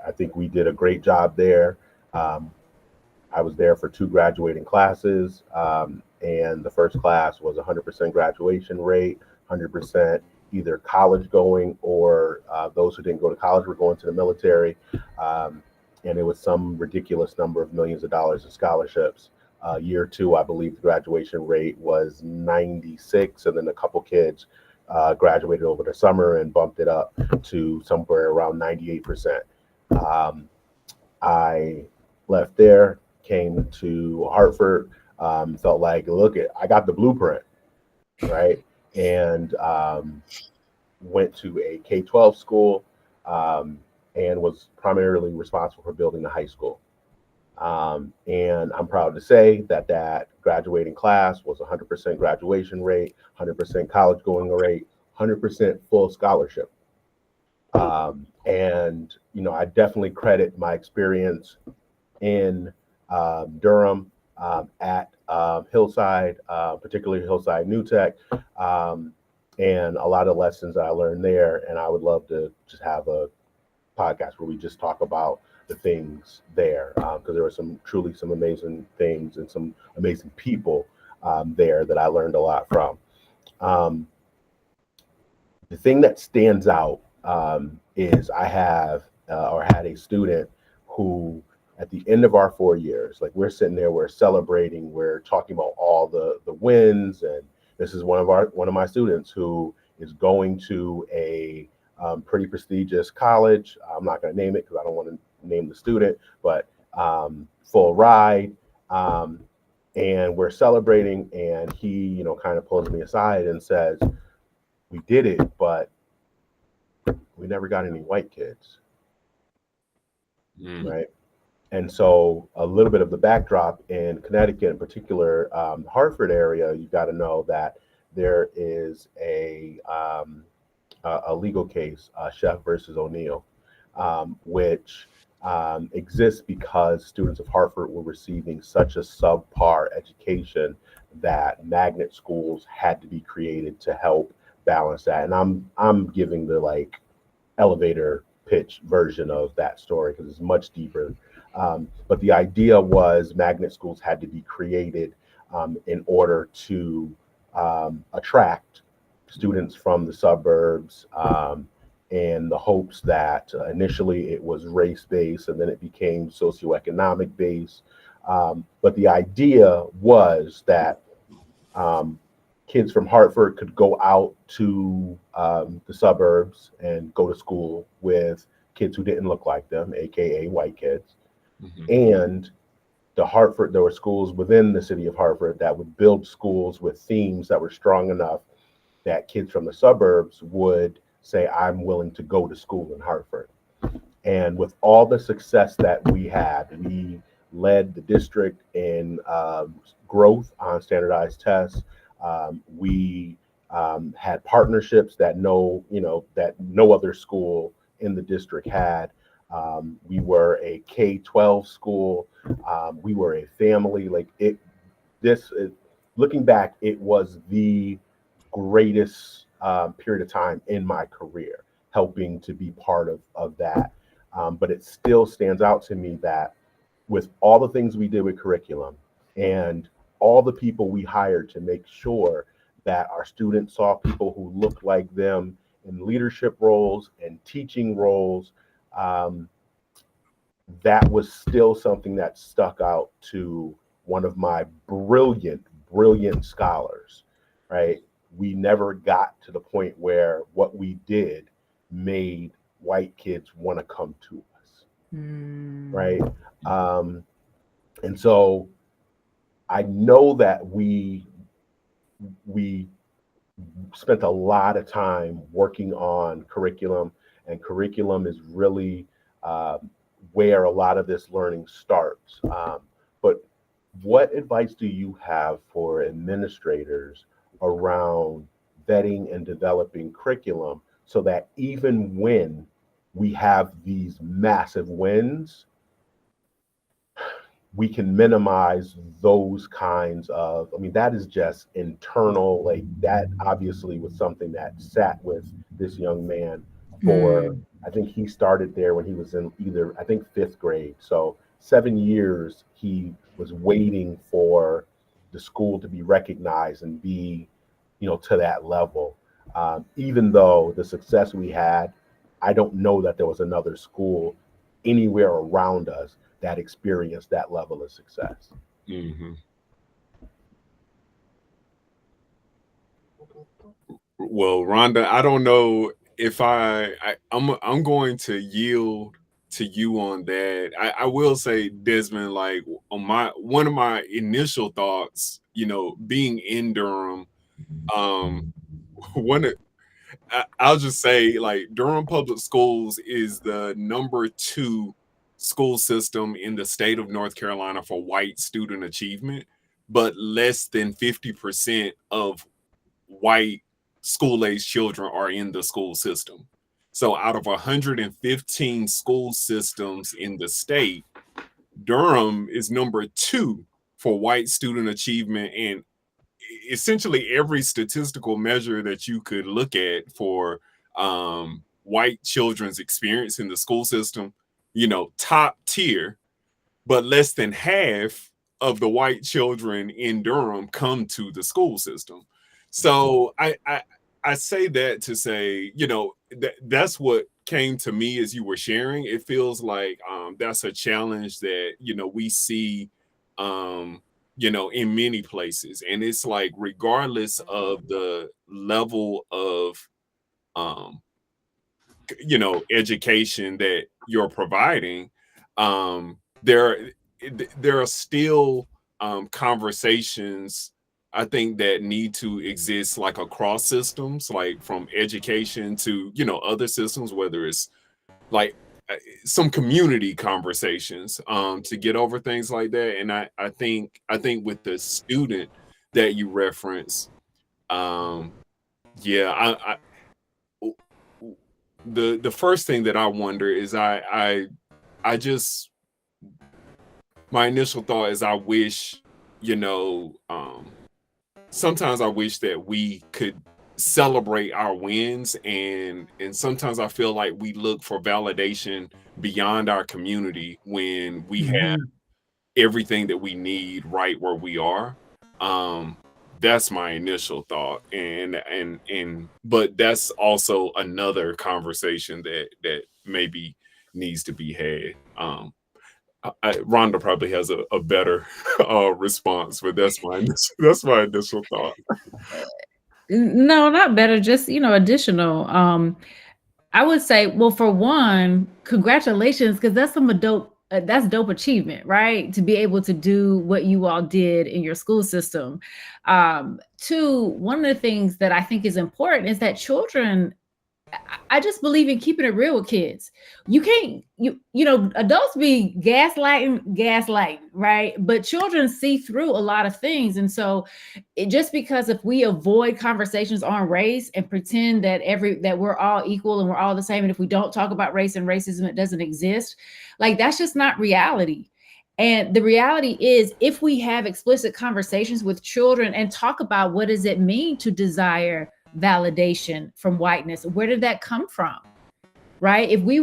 Speaker 2: I think we did a great job there. I was there for 2 graduating classes, and the first class was 100% graduation rate, 100% either college going, or those who didn't go to college were going to the military. And it was some ridiculous number of millions of dollars in scholarships. Year 2, I believe the graduation rate was 96, and then a couple kids graduated over the summer and bumped it up to somewhere around 98%. I left there, came to Hartford, felt like, I got the blueprint, right? And went to a K-12 school, and was primarily responsible for building the high school. And I'm proud to say that graduating class was 100% graduation rate, 100% college going rate, 100% full scholarship. And, I definitely credit my experience in Durham, at Hillside, particularly Hillside New Tech, and a lot of lessons that I learned there. And I would love to just have a podcast where we just talk about the things there, because there were some amazing things and some amazing people there that I learned a lot from. The thing that stands out is I have had a student who, at the end of our 4 years, like, we're sitting there, we're celebrating, we're talking about all the wins, and this is one of my students who is going to a pretty prestigious college. I'm not going to name it because I don't want to name the student, but full ride. and we're celebrating, and he, kind of pulls me aside and says, "We did it, but we never got any white kids." Right. And so a little bit of the backdrop in Connecticut, in particular, Hartford area, you got to know that there is a legal case, Chef versus O'Neill, which exists because students of Hartford were receiving such a subpar education that magnet schools had to be created to help balance that. And I'm giving the like elevator pitch version of that story because it's much deeper. But the idea was magnet schools had to be created in order to attract students from the suburbs, in the hopes that initially it was race-based and then it became socioeconomic based. But the idea was that kids from Hartford could go out to the suburbs and go to school with kids who didn't look like them, aka white kids. And there were schools within the city of Hartford that would build schools with themes that were strong enough that kids from the suburbs would say, "I'm willing to go to school in Hartford." And with all the success that we had, we led the district in growth on standardized tests. We had partnerships that no other school in the district had. We were a K-12 school. We were a family. Looking back, it was the greatest period of time in my career, helping to be part of that. But it still stands out to me that with all the things we did with curriculum and all the people we hired to make sure that our students saw people who looked like them in leadership roles and teaching roles, that was still something that stuck out to one of my brilliant scholars, right? We never got to the point where what we did made white kids want to come to us, right? And so I know that we spent a lot of time working on curriculum, and curriculum is really where a lot of this learning starts. But what advice do you have for administrators around vetting and developing curriculum so that even when we have these massive wins, we can minimize those kinds of, that is just internal, like that obviously was something that sat with this young man for, I think he started there when he was in I think 5th grade. So 7 years he was waiting for the school to be recognized and be, to that level. Even though the success we had, I don't know that there was another school anywhere around us that experienced that level of success.
Speaker 3: Well, Rhonda, I don't know if I'm going to yield to you on that. I will say, Desmond, like on one of my initial thoughts, being in Durham, I'll just say, like, Durham Public Schools is the #2 school system in the state of North Carolina for white student achievement, but less than 50% of white school-age children are in the school system. So out of 115 school systems in the state, Durham is #2 for white student achievement, and essentially every statistical measure that you could look at for white children's experience in the school system, top tier, but less than half of the white children in Durham come to the school system. So I say that to say, that's what came to me as you were sharing. It feels like that's a challenge that, we see in many places. And it's like, regardless of the level of, education that you're providing, there are still conversations I think that need to exist like across systems, like from education to, you know, other systems, whether it's like some community conversations to get over things like that. And I think with the student that you reference, yeah, the first thing that I wonder is I just, my initial thought is I wish, you know, sometimes I wish that we could celebrate our wins, and sometimes I feel like we look for validation beyond our community when we have everything that we need right where we are. That's my initial thought, and but that's also another conversation that maybe needs to be had. Rhonda probably has a better response, but that's my initial thought.
Speaker 4: No, not better, just, you know, additional. I would say, well, for one, congratulations, because that's that's dope achievement, right? To be able to do what you all did in your school system. Two, one of the things that I think is important is that children, I just believe in keeping it real with kids. You can't, you know, adults be gaslighting, right? But children see through a lot of things. And so just because if we avoid conversations on race and pretend that that we're all equal and we're all the same, and if we don't talk about race and racism, it doesn't exist, like that's just not reality. And the reality is, if we have explicit conversations with children and talk about what does it mean to desire validation from whiteness, where did that come from, right? If we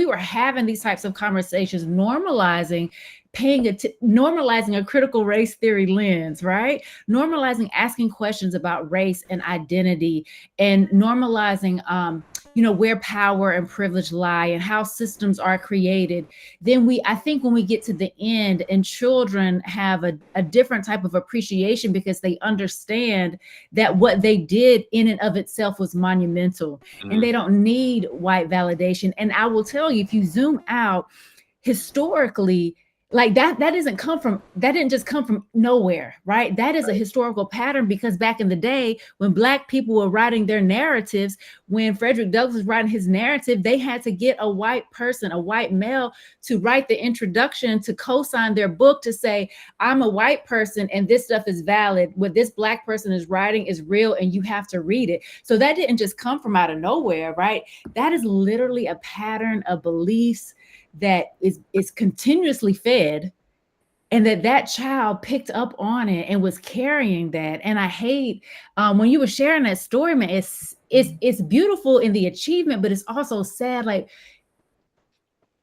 Speaker 4: were having these types of conversations, normalizing normalizing a critical race theory lens, right? Normalizing asking questions about race and identity, and normalizing you know, where power and privilege lie and how systems are created, then I think when we get to the end and children have a different type of appreciation, because they understand that what they did in and of itself was monumental, and they don't need white validation. And I will tell you, if you zoom out historically, like that didn't just come from nowhere, right? That is a historical pattern, because back in the day when Black people were writing their narratives, when Frederick Douglass was writing his narrative, they had to get a white person, a white male, to write the introduction, to co-sign their book, to say, I'm a white person and this stuff is valid. What this Black person is writing is real and you have to read it. So that didn't just come from out of nowhere, right? That is literally a pattern of beliefs that is continuously fed, and that child picked up on it and was carrying that. And I hate when you were sharing that story, man, it's beautiful in the achievement, but it's also sad. Like,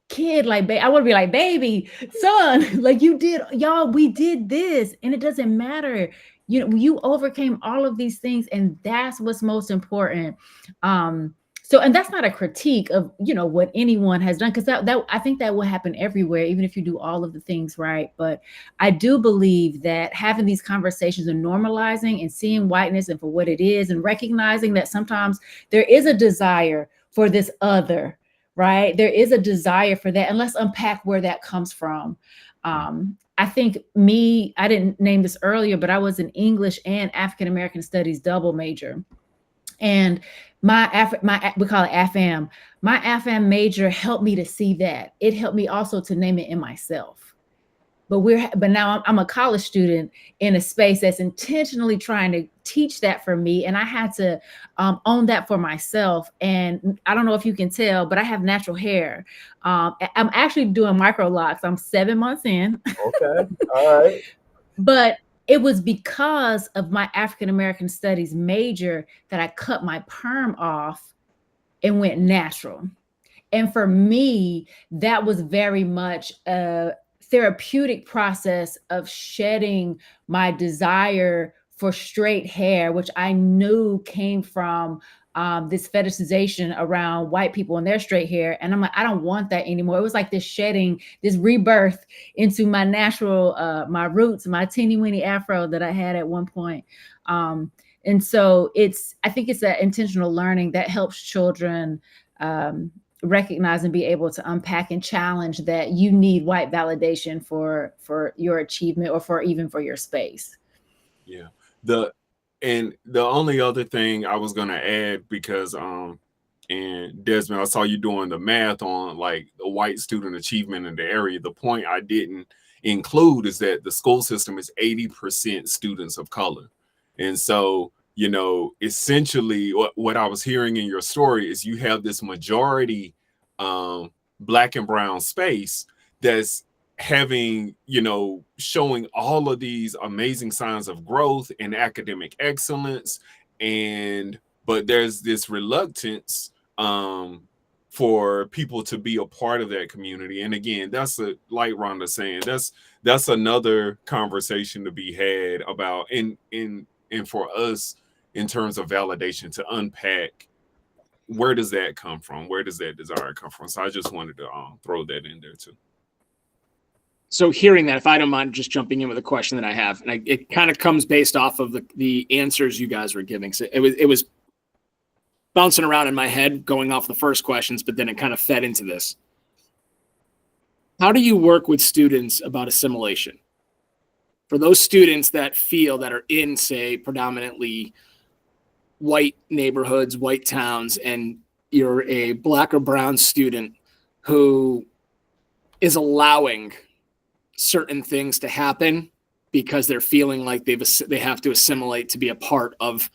Speaker 4: kid, like, I want to be like, baby, son, like, you did, y'all, we did this, and it doesn't matter. You know, you overcame all of these things, and that's what's most important. So, and that's not a critique of, you know, what anyone has done, because that I think that will happen everywhere, even if you do all of the things right. But I do believe that having these conversations and normalizing and seeing whiteness and for what it is, and recognizing that sometimes there is a desire for this other, right? There is a desire for that, and let's unpack where that comes from. I think I didn't name this earlier, but I was an English and African American Studies double major. And we call it AFAM. My AFAM major helped me to see that. It helped me also to name it in myself. But now I'm a college student in a space that's intentionally trying to teach that for me. And I had to own that for myself. And I don't know if you can tell, but I have natural hair. I'm actually doing micro locks. I'm 7 months in.
Speaker 2: Okay. All right.
Speaker 4: But it was because of my African American Studies major that I cut my perm off and went natural. And for me, that was very much a therapeutic process of shedding my desire for straight hair, which I knew came from this fetishization around white people and their straight hair. And I'm like, I don't want that anymore. It was like this shedding, this rebirth into my natural, my roots, my teeny weeny afro that I had at one point. And so I think it's that intentional learning that helps children recognize and be able to unpack and challenge that you need white validation for your achievement or for your space.
Speaker 3: Yeah. The only other thing I was gonna add, because and Desmond, I saw you doing the math on like the white student achievement in the area. The point I didn't include is that the school system is 80% students of color. And so, you know, essentially what I was hearing in your story is you have this majority Black and brown space that's having, you know, showing all of these amazing signs of growth and academic excellence. But there's this reluctance for people to be a part of that community. And again, that's like Rhonda saying, that's another conversation to be had about and for us in terms of validation, to unpack where does that come from? Where does that desire come from? So I just wanted to throw that in there too.
Speaker 1: So hearing that, if I don't mind just jumping in with a question that I have, and it kind of comes based off of the answers you guys were giving. So it was bouncing around in my head going off the first questions, but then it kind of fed into this. How do you work with students about assimilation? For those students that feel that are in, say, predominantly white neighborhoods, white towns, and you're a Black or brown student who is allowing certain things to happen because they're feeling like they have to assimilate to be a part of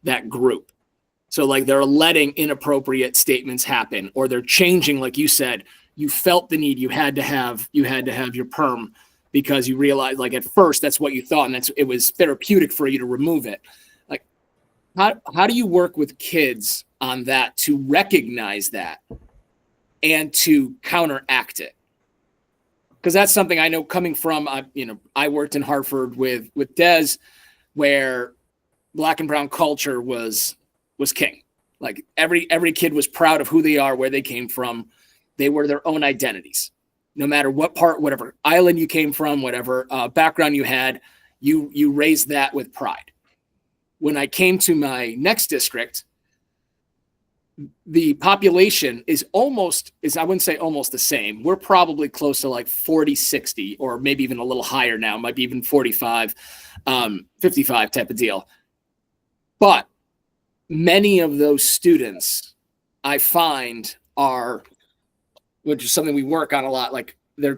Speaker 1: that group. So like they're letting inappropriate statements happen, or they're changing, like you said, you felt the need, you had to have your perm because you realized, like, at first that's what you thought, and it was therapeutic for you to remove it. Like, how do you work with kids on that to recognize that and to counteract it? Because that's something I know coming from, I worked in Hartford with Des, where Black and brown culture was king. Like every kid was proud of who they are, where they came from. They were their own identities. No matter what part, whatever island you came from, whatever background you had, you raised that with pride. When I came to my next district, the population is I wouldn't say almost the same. We're probably close to like 40, 60, or maybe even a little higher now, might be even 45, 55 type of deal. But many of those students I find are, which is something we work on a lot, like they're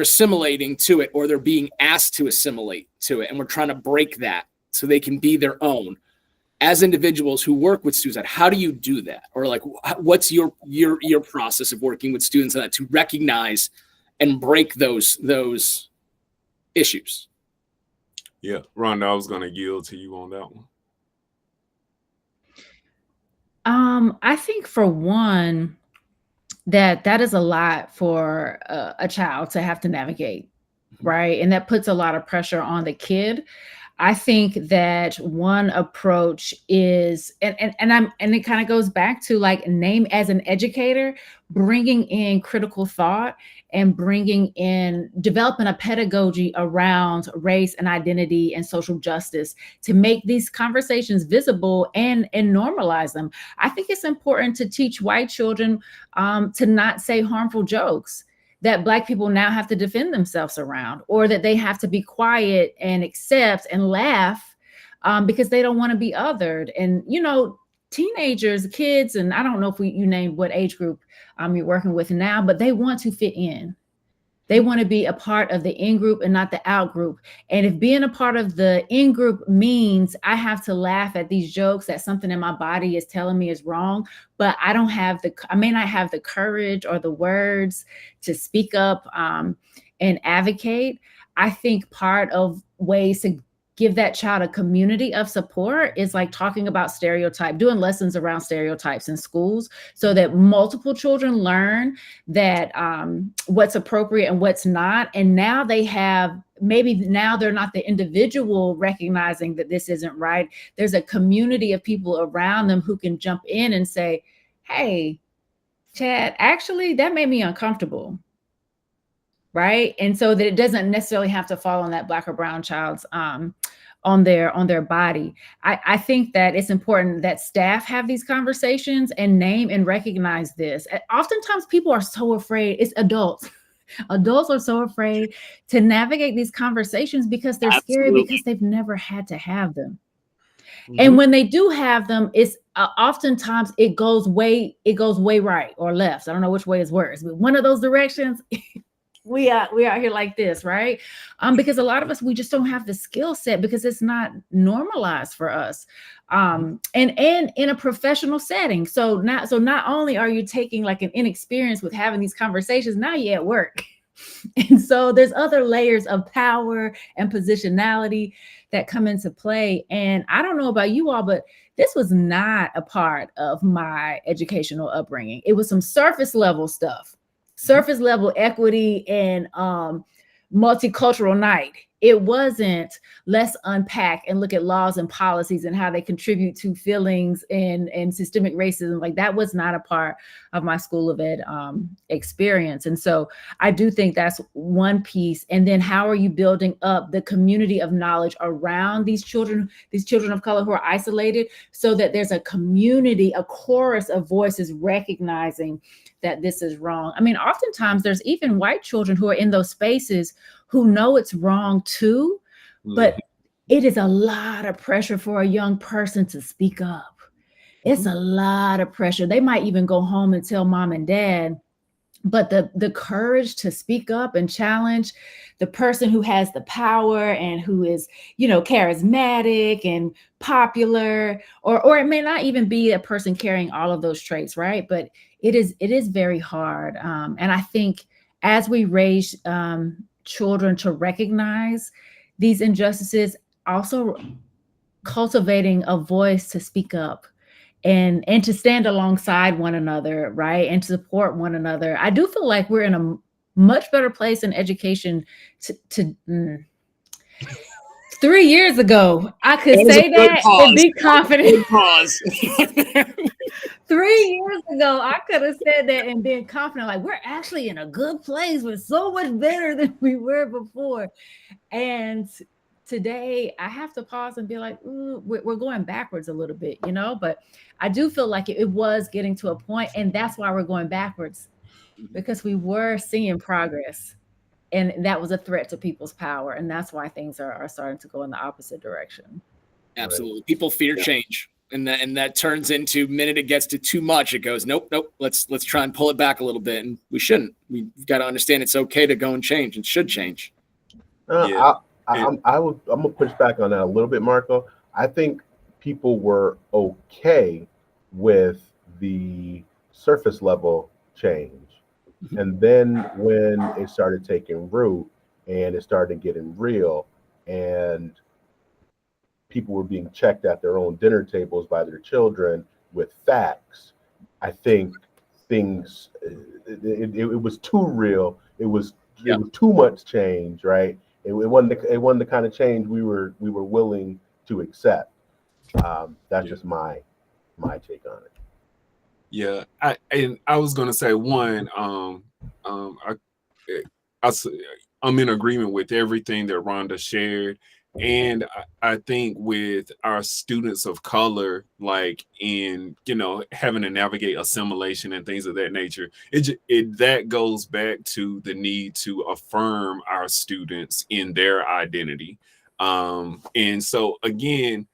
Speaker 1: assimilating to it, or they're being asked to assimilate to it. And we're trying to break that so they can be their own. As individuals who work with students, how do you do that? Or like, what's your process of working with students on that to recognize and break those issues?
Speaker 3: Yeah, Rhonda, I was going to yield to you on that one.
Speaker 4: I think for one, that is a lot for a child to have to navigate, right? And that puts a lot of pressure on the kid. I think that one approach is, and it kind of goes back to like name as an educator, bringing in critical thought and developing a pedagogy around race and identity and social justice to make these conversations visible and normalize them. I think it's important to teach white children to not say harmful jokes that Black people now have to defend themselves around, or that they have to be quiet and accept and laugh because they don't want to be othered. And, teenagers, kids, and I don't know if you named what age group you're working with now, but they want to fit in. They want to be a part of the in group and not the out group. And if being a part of the in group means I have to laugh at these jokes that something in my body is telling me is wrong, but I may not have the courage or the words to speak up and advocate. I think part of ways to give that child a community of support is like talking about doing lessons around stereotypes in schools so that multiple children learn that what's appropriate and what's not. And now now they're not the individual recognizing that this isn't right. There's a community of people around them who can jump in and say, hey, Chad, actually, that made me uncomfortable. Right. And so that it doesn't necessarily have to fall on that Black or brown child's on their body. I think that it's important that staff have these conversations and name and recognize this. Oftentimes people are so afraid. It's adults. Adults are so afraid to navigate these conversations because they're scary, because they've never had to have them. And when they do have them, it's oftentimes it goes way right or left. I don't know which way is worse, but one of those directions. We out here like this, right? Because a lot of us, we just don't have the skill set because it's not normalized for us. And in a professional setting. So not only are you taking like an inexperience with having these conversations, now you're at work. And so there's other layers of power and positionality that come into play. And I don't know about you all, but this was not a part of my educational upbringing. It was some surface level stuff. Surface level equity and multicultural night. It wasn't let's unpack and look at laws and policies and how they contribute to feelings and systemic racism. Like that was not a part of my School of Ed experience. And so I do think that's one piece. And then how are you building up the community of knowledge around these children of color who are isolated, so that there's a community, a chorus of voices recognizing that this is wrong. I mean, oftentimes there's even white children who are in those spaces who know it's wrong too, but it is a lot of pressure for a young person to speak up. It's a lot of pressure. They might even go home and tell mom and dad, but the courage to speak up and challenge the person who has the power and who is, charismatic and popular, or it may not even be a person carrying all of those traits, right? But it is very hard. And I think as we raise children to recognize these injustices, also cultivating a voice to speak up and to stand alongside one another, right? And to support one another. I do feel like we're in a much better place in education to 3 years ago, I could say that and be confident. 3 years ago, I could have said that and been confident, like we're actually in a good place. We're so much better than we were before. And today I have to pause and be like, we're going backwards a little bit, but I do feel like it was getting to a point, and that's why we're going backwards, because we were seeing progress. And that was a threat to people's power. And that's why things are starting to go in the opposite direction.
Speaker 1: Absolutely. People fear change. And that turns into, minute it gets to too much, it goes, nope. Let's try and pull it back a little bit. And we shouldn't. We've got to understand it's okay to go and change, and should change.
Speaker 2: I'm gonna push back on that a little bit, Marco. I think people were okay with the surface level change. And then when it started taking root and it started getting real, and people were being checked at their own dinner tables by their children with facts, I think things, it was too real. It was too much change, right? It wasn't the kind of change we were willing to accept. That's just my take on it.
Speaker 3: Yeah, I was gonna say one. I'm in agreement with everything that Rhonda shared, and I think with our students of color, like in having to navigate assimilation and things of that nature, that goes back to the need to affirm our students in their identity, and so again,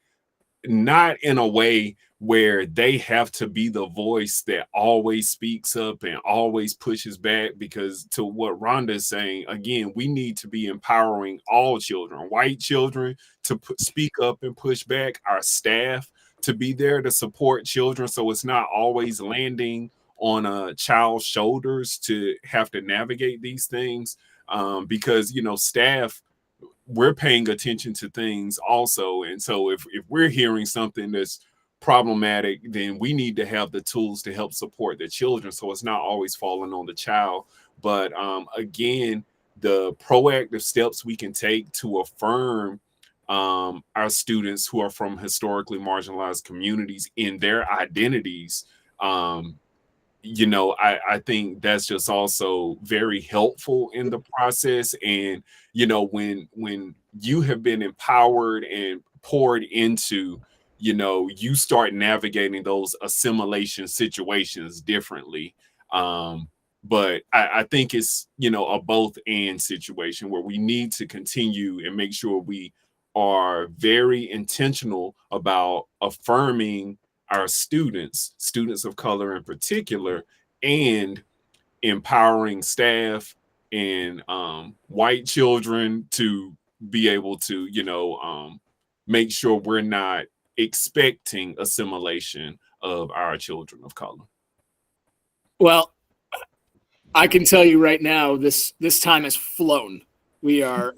Speaker 3: not in a way where they have to be the voice that always speaks up and always pushes back, because to what Rhonda is saying, again, we need to be empowering all children, white children to speak up and push back, our staff to be there to support children, so it's not always landing on a child's shoulders to have to navigate these things, because staff, we're paying attention to things also. And so if we're hearing something that's problematic, then we need to have the tools to help support the children, so it's not always falling on the child. But again, the proactive steps we can take to affirm our students who are from historically marginalized communities in their identities, you know, I think that's just also very helpful in the process. And, you know, when you have been empowered and poured into, you know, you start navigating those assimilation situations differently. But I think it's, you know, a both and situation where we need to continue and make sure we are very intentional about affirming our students of color in particular, and empowering staff and white children to be able to, you know, make sure we're not expecting assimilation of our children of color.
Speaker 1: Well, I can tell you right now, this time has flown. We are.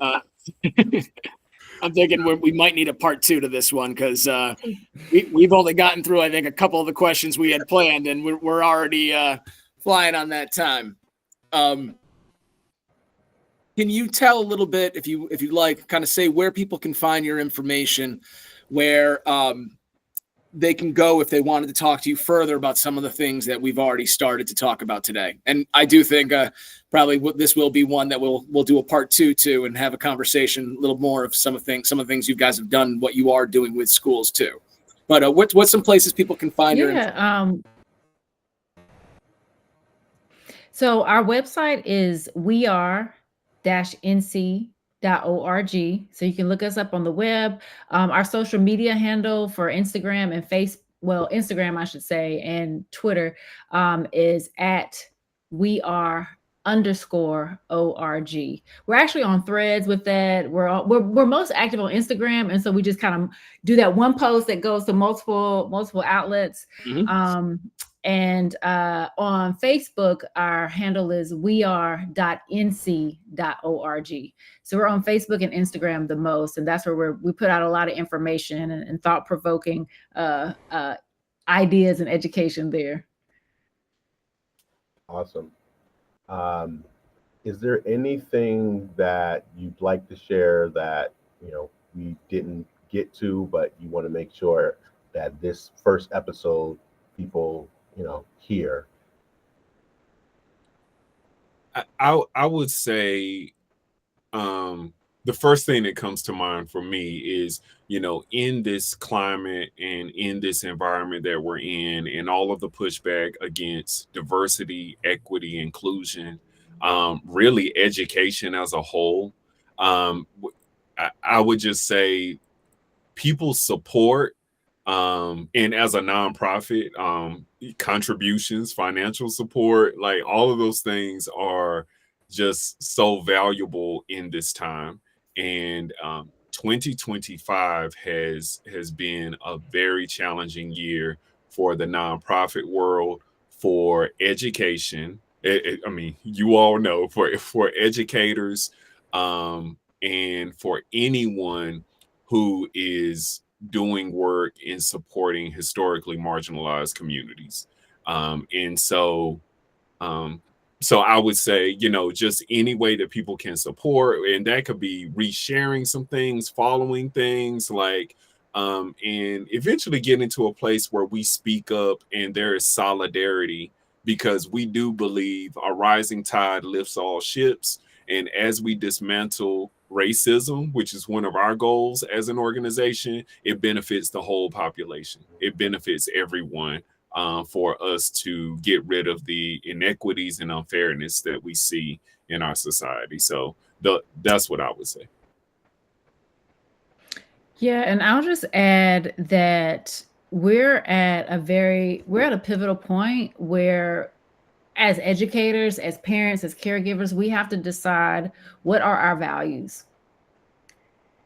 Speaker 1: I'm thinking we might need a part 2 to this one, because we've only gotten through, I think, a couple of the questions we had planned, and we're already flying on that time. Can you tell a little bit, if you like, kind of say where people can find your information, where they can go if they wanted to talk to you further about some of the things that we've already started to talk about today? And I do think probably this will be one that we'll do a part 2 to, and have a conversation a little more of some of the things you guys have done, what you are doing with schools too. But what's some places people can find your information?
Speaker 4: So our website is weare-nc.org. So you can look us up on the web. Our social media handle for Instagram and Instagram, I should say, and Twitter is at weare_org. We're actually on Threads with that. We're most active on Instagram, and so we just kind of do that one post that goes to multiple outlets. Mm-hmm. And on Facebook, our handle is weare.nc.org. So we're on Facebook and Instagram the most, and that's where we put out a lot of information and thought-provoking ideas and education there.
Speaker 2: Awesome. Is there anything that you'd like to share that, you know, we didn't get to, but you want to make sure that this first episode people, you know, hear?
Speaker 3: I would say the first thing that comes to mind for me is, you know, in this climate and in this environment that we're in, and all of the pushback against diversity, equity, inclusion, really education as a whole, I would just say people support, and as a nonprofit, contributions, financial support, like all of those things are just so valuable in this time. And 2025 has been a very challenging year for the nonprofit world, for education. I mean, you all know, for educators, and for anyone who is doing work in supporting historically marginalized communities. And so I would say, you know, just any way that people can support, and that could be resharing some things, following things, like, and eventually get into a place where we speak up and there is solidarity, because we do believe a rising tide lifts all ships. And as we dismantle racism, which is one of our goals as an organization, it benefits the whole population. It benefits everyone, for us to get rid of the inequities and unfairness that we see in our society. So that's what I would say.
Speaker 4: Yeah, and I'll just add that we're at a pivotal point where, as educators, as parents, as caregivers, we have to decide, what are our values?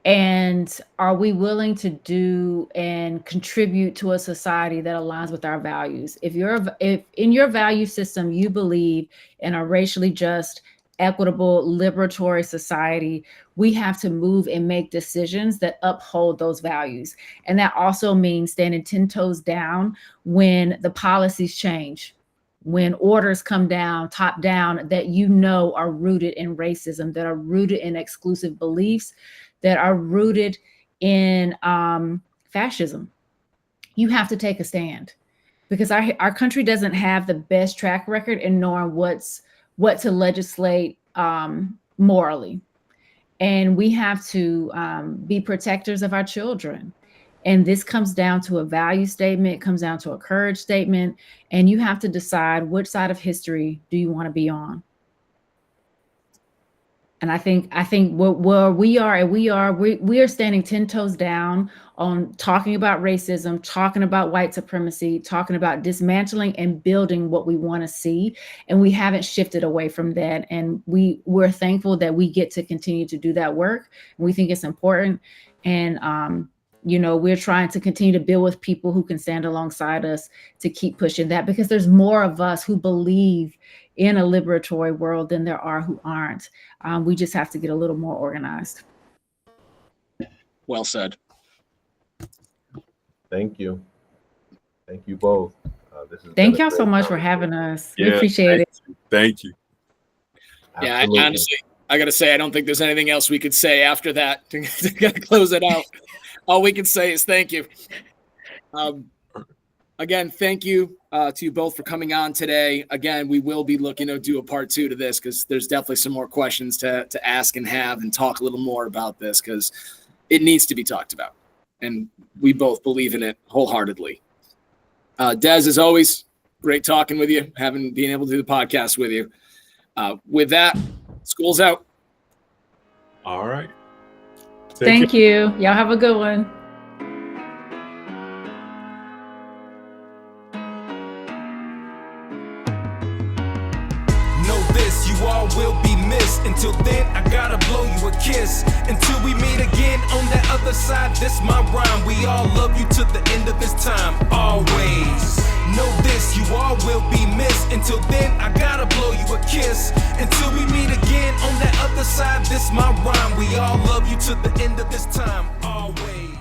Speaker 4: And are we willing to do and contribute to a society that aligns with our values? If in your value system you believe in a racially just, equitable, liberatory society, we have to move and make decisions that uphold those values. And that also means standing 10 toes down when the policies change, when orders come down, top down, that you know are rooted in racism, that are rooted in exclusive beliefs, that are rooted in fascism. You have to take a stand. because our country doesn't have the best track record in knowing what to legislate morally. And we have to be protectors of our children. And this comes down to a value statement, it comes down to a courage statement, and you have to decide which side of history do you want to be on. And I think where we are standing 10 toes down on talking about racism, talking about white supremacy, talking about dismantling and building what we want to see. And we haven't shifted away from that. And we're thankful that we get to continue to do that work. We think it's important. And, we're trying to continue to build with people who can stand alongside us to keep pushing that, because there's more of us who believe in a liberatory world than there are who aren't. We just have to get a little more organized.
Speaker 1: Well said.
Speaker 2: Thank you. Thank you both.
Speaker 4: Thank y'all so much for having us. We appreciate it.
Speaker 3: Thank you.
Speaker 1: Yeah, honestly, I got to say, I don't think there's anything else we could say after that to close it out. All we can say is thank you. Again, thank you to you both for coming on today. Again, we will be looking to do a part 2 to this, because there's definitely some more questions to ask and have and talk a little more about this, because it needs to be talked about. And we both believe in it wholeheartedly. Des, as always, great talking with you, being able to do the podcast with you. With that, school's out.
Speaker 3: All right.
Speaker 4: Thank you. Y'all have a good one.
Speaker 5: Know this, you all will be missed. Until then, I gotta blow you a kiss. Until we meet again on that other side, this my rhyme. We all love you to the end of this time, always. Know this, you all will be missed. Until then, I gotta blow you a kiss. Until we meet again on that other side, this my rhyme. We all love you to the end of this time, always.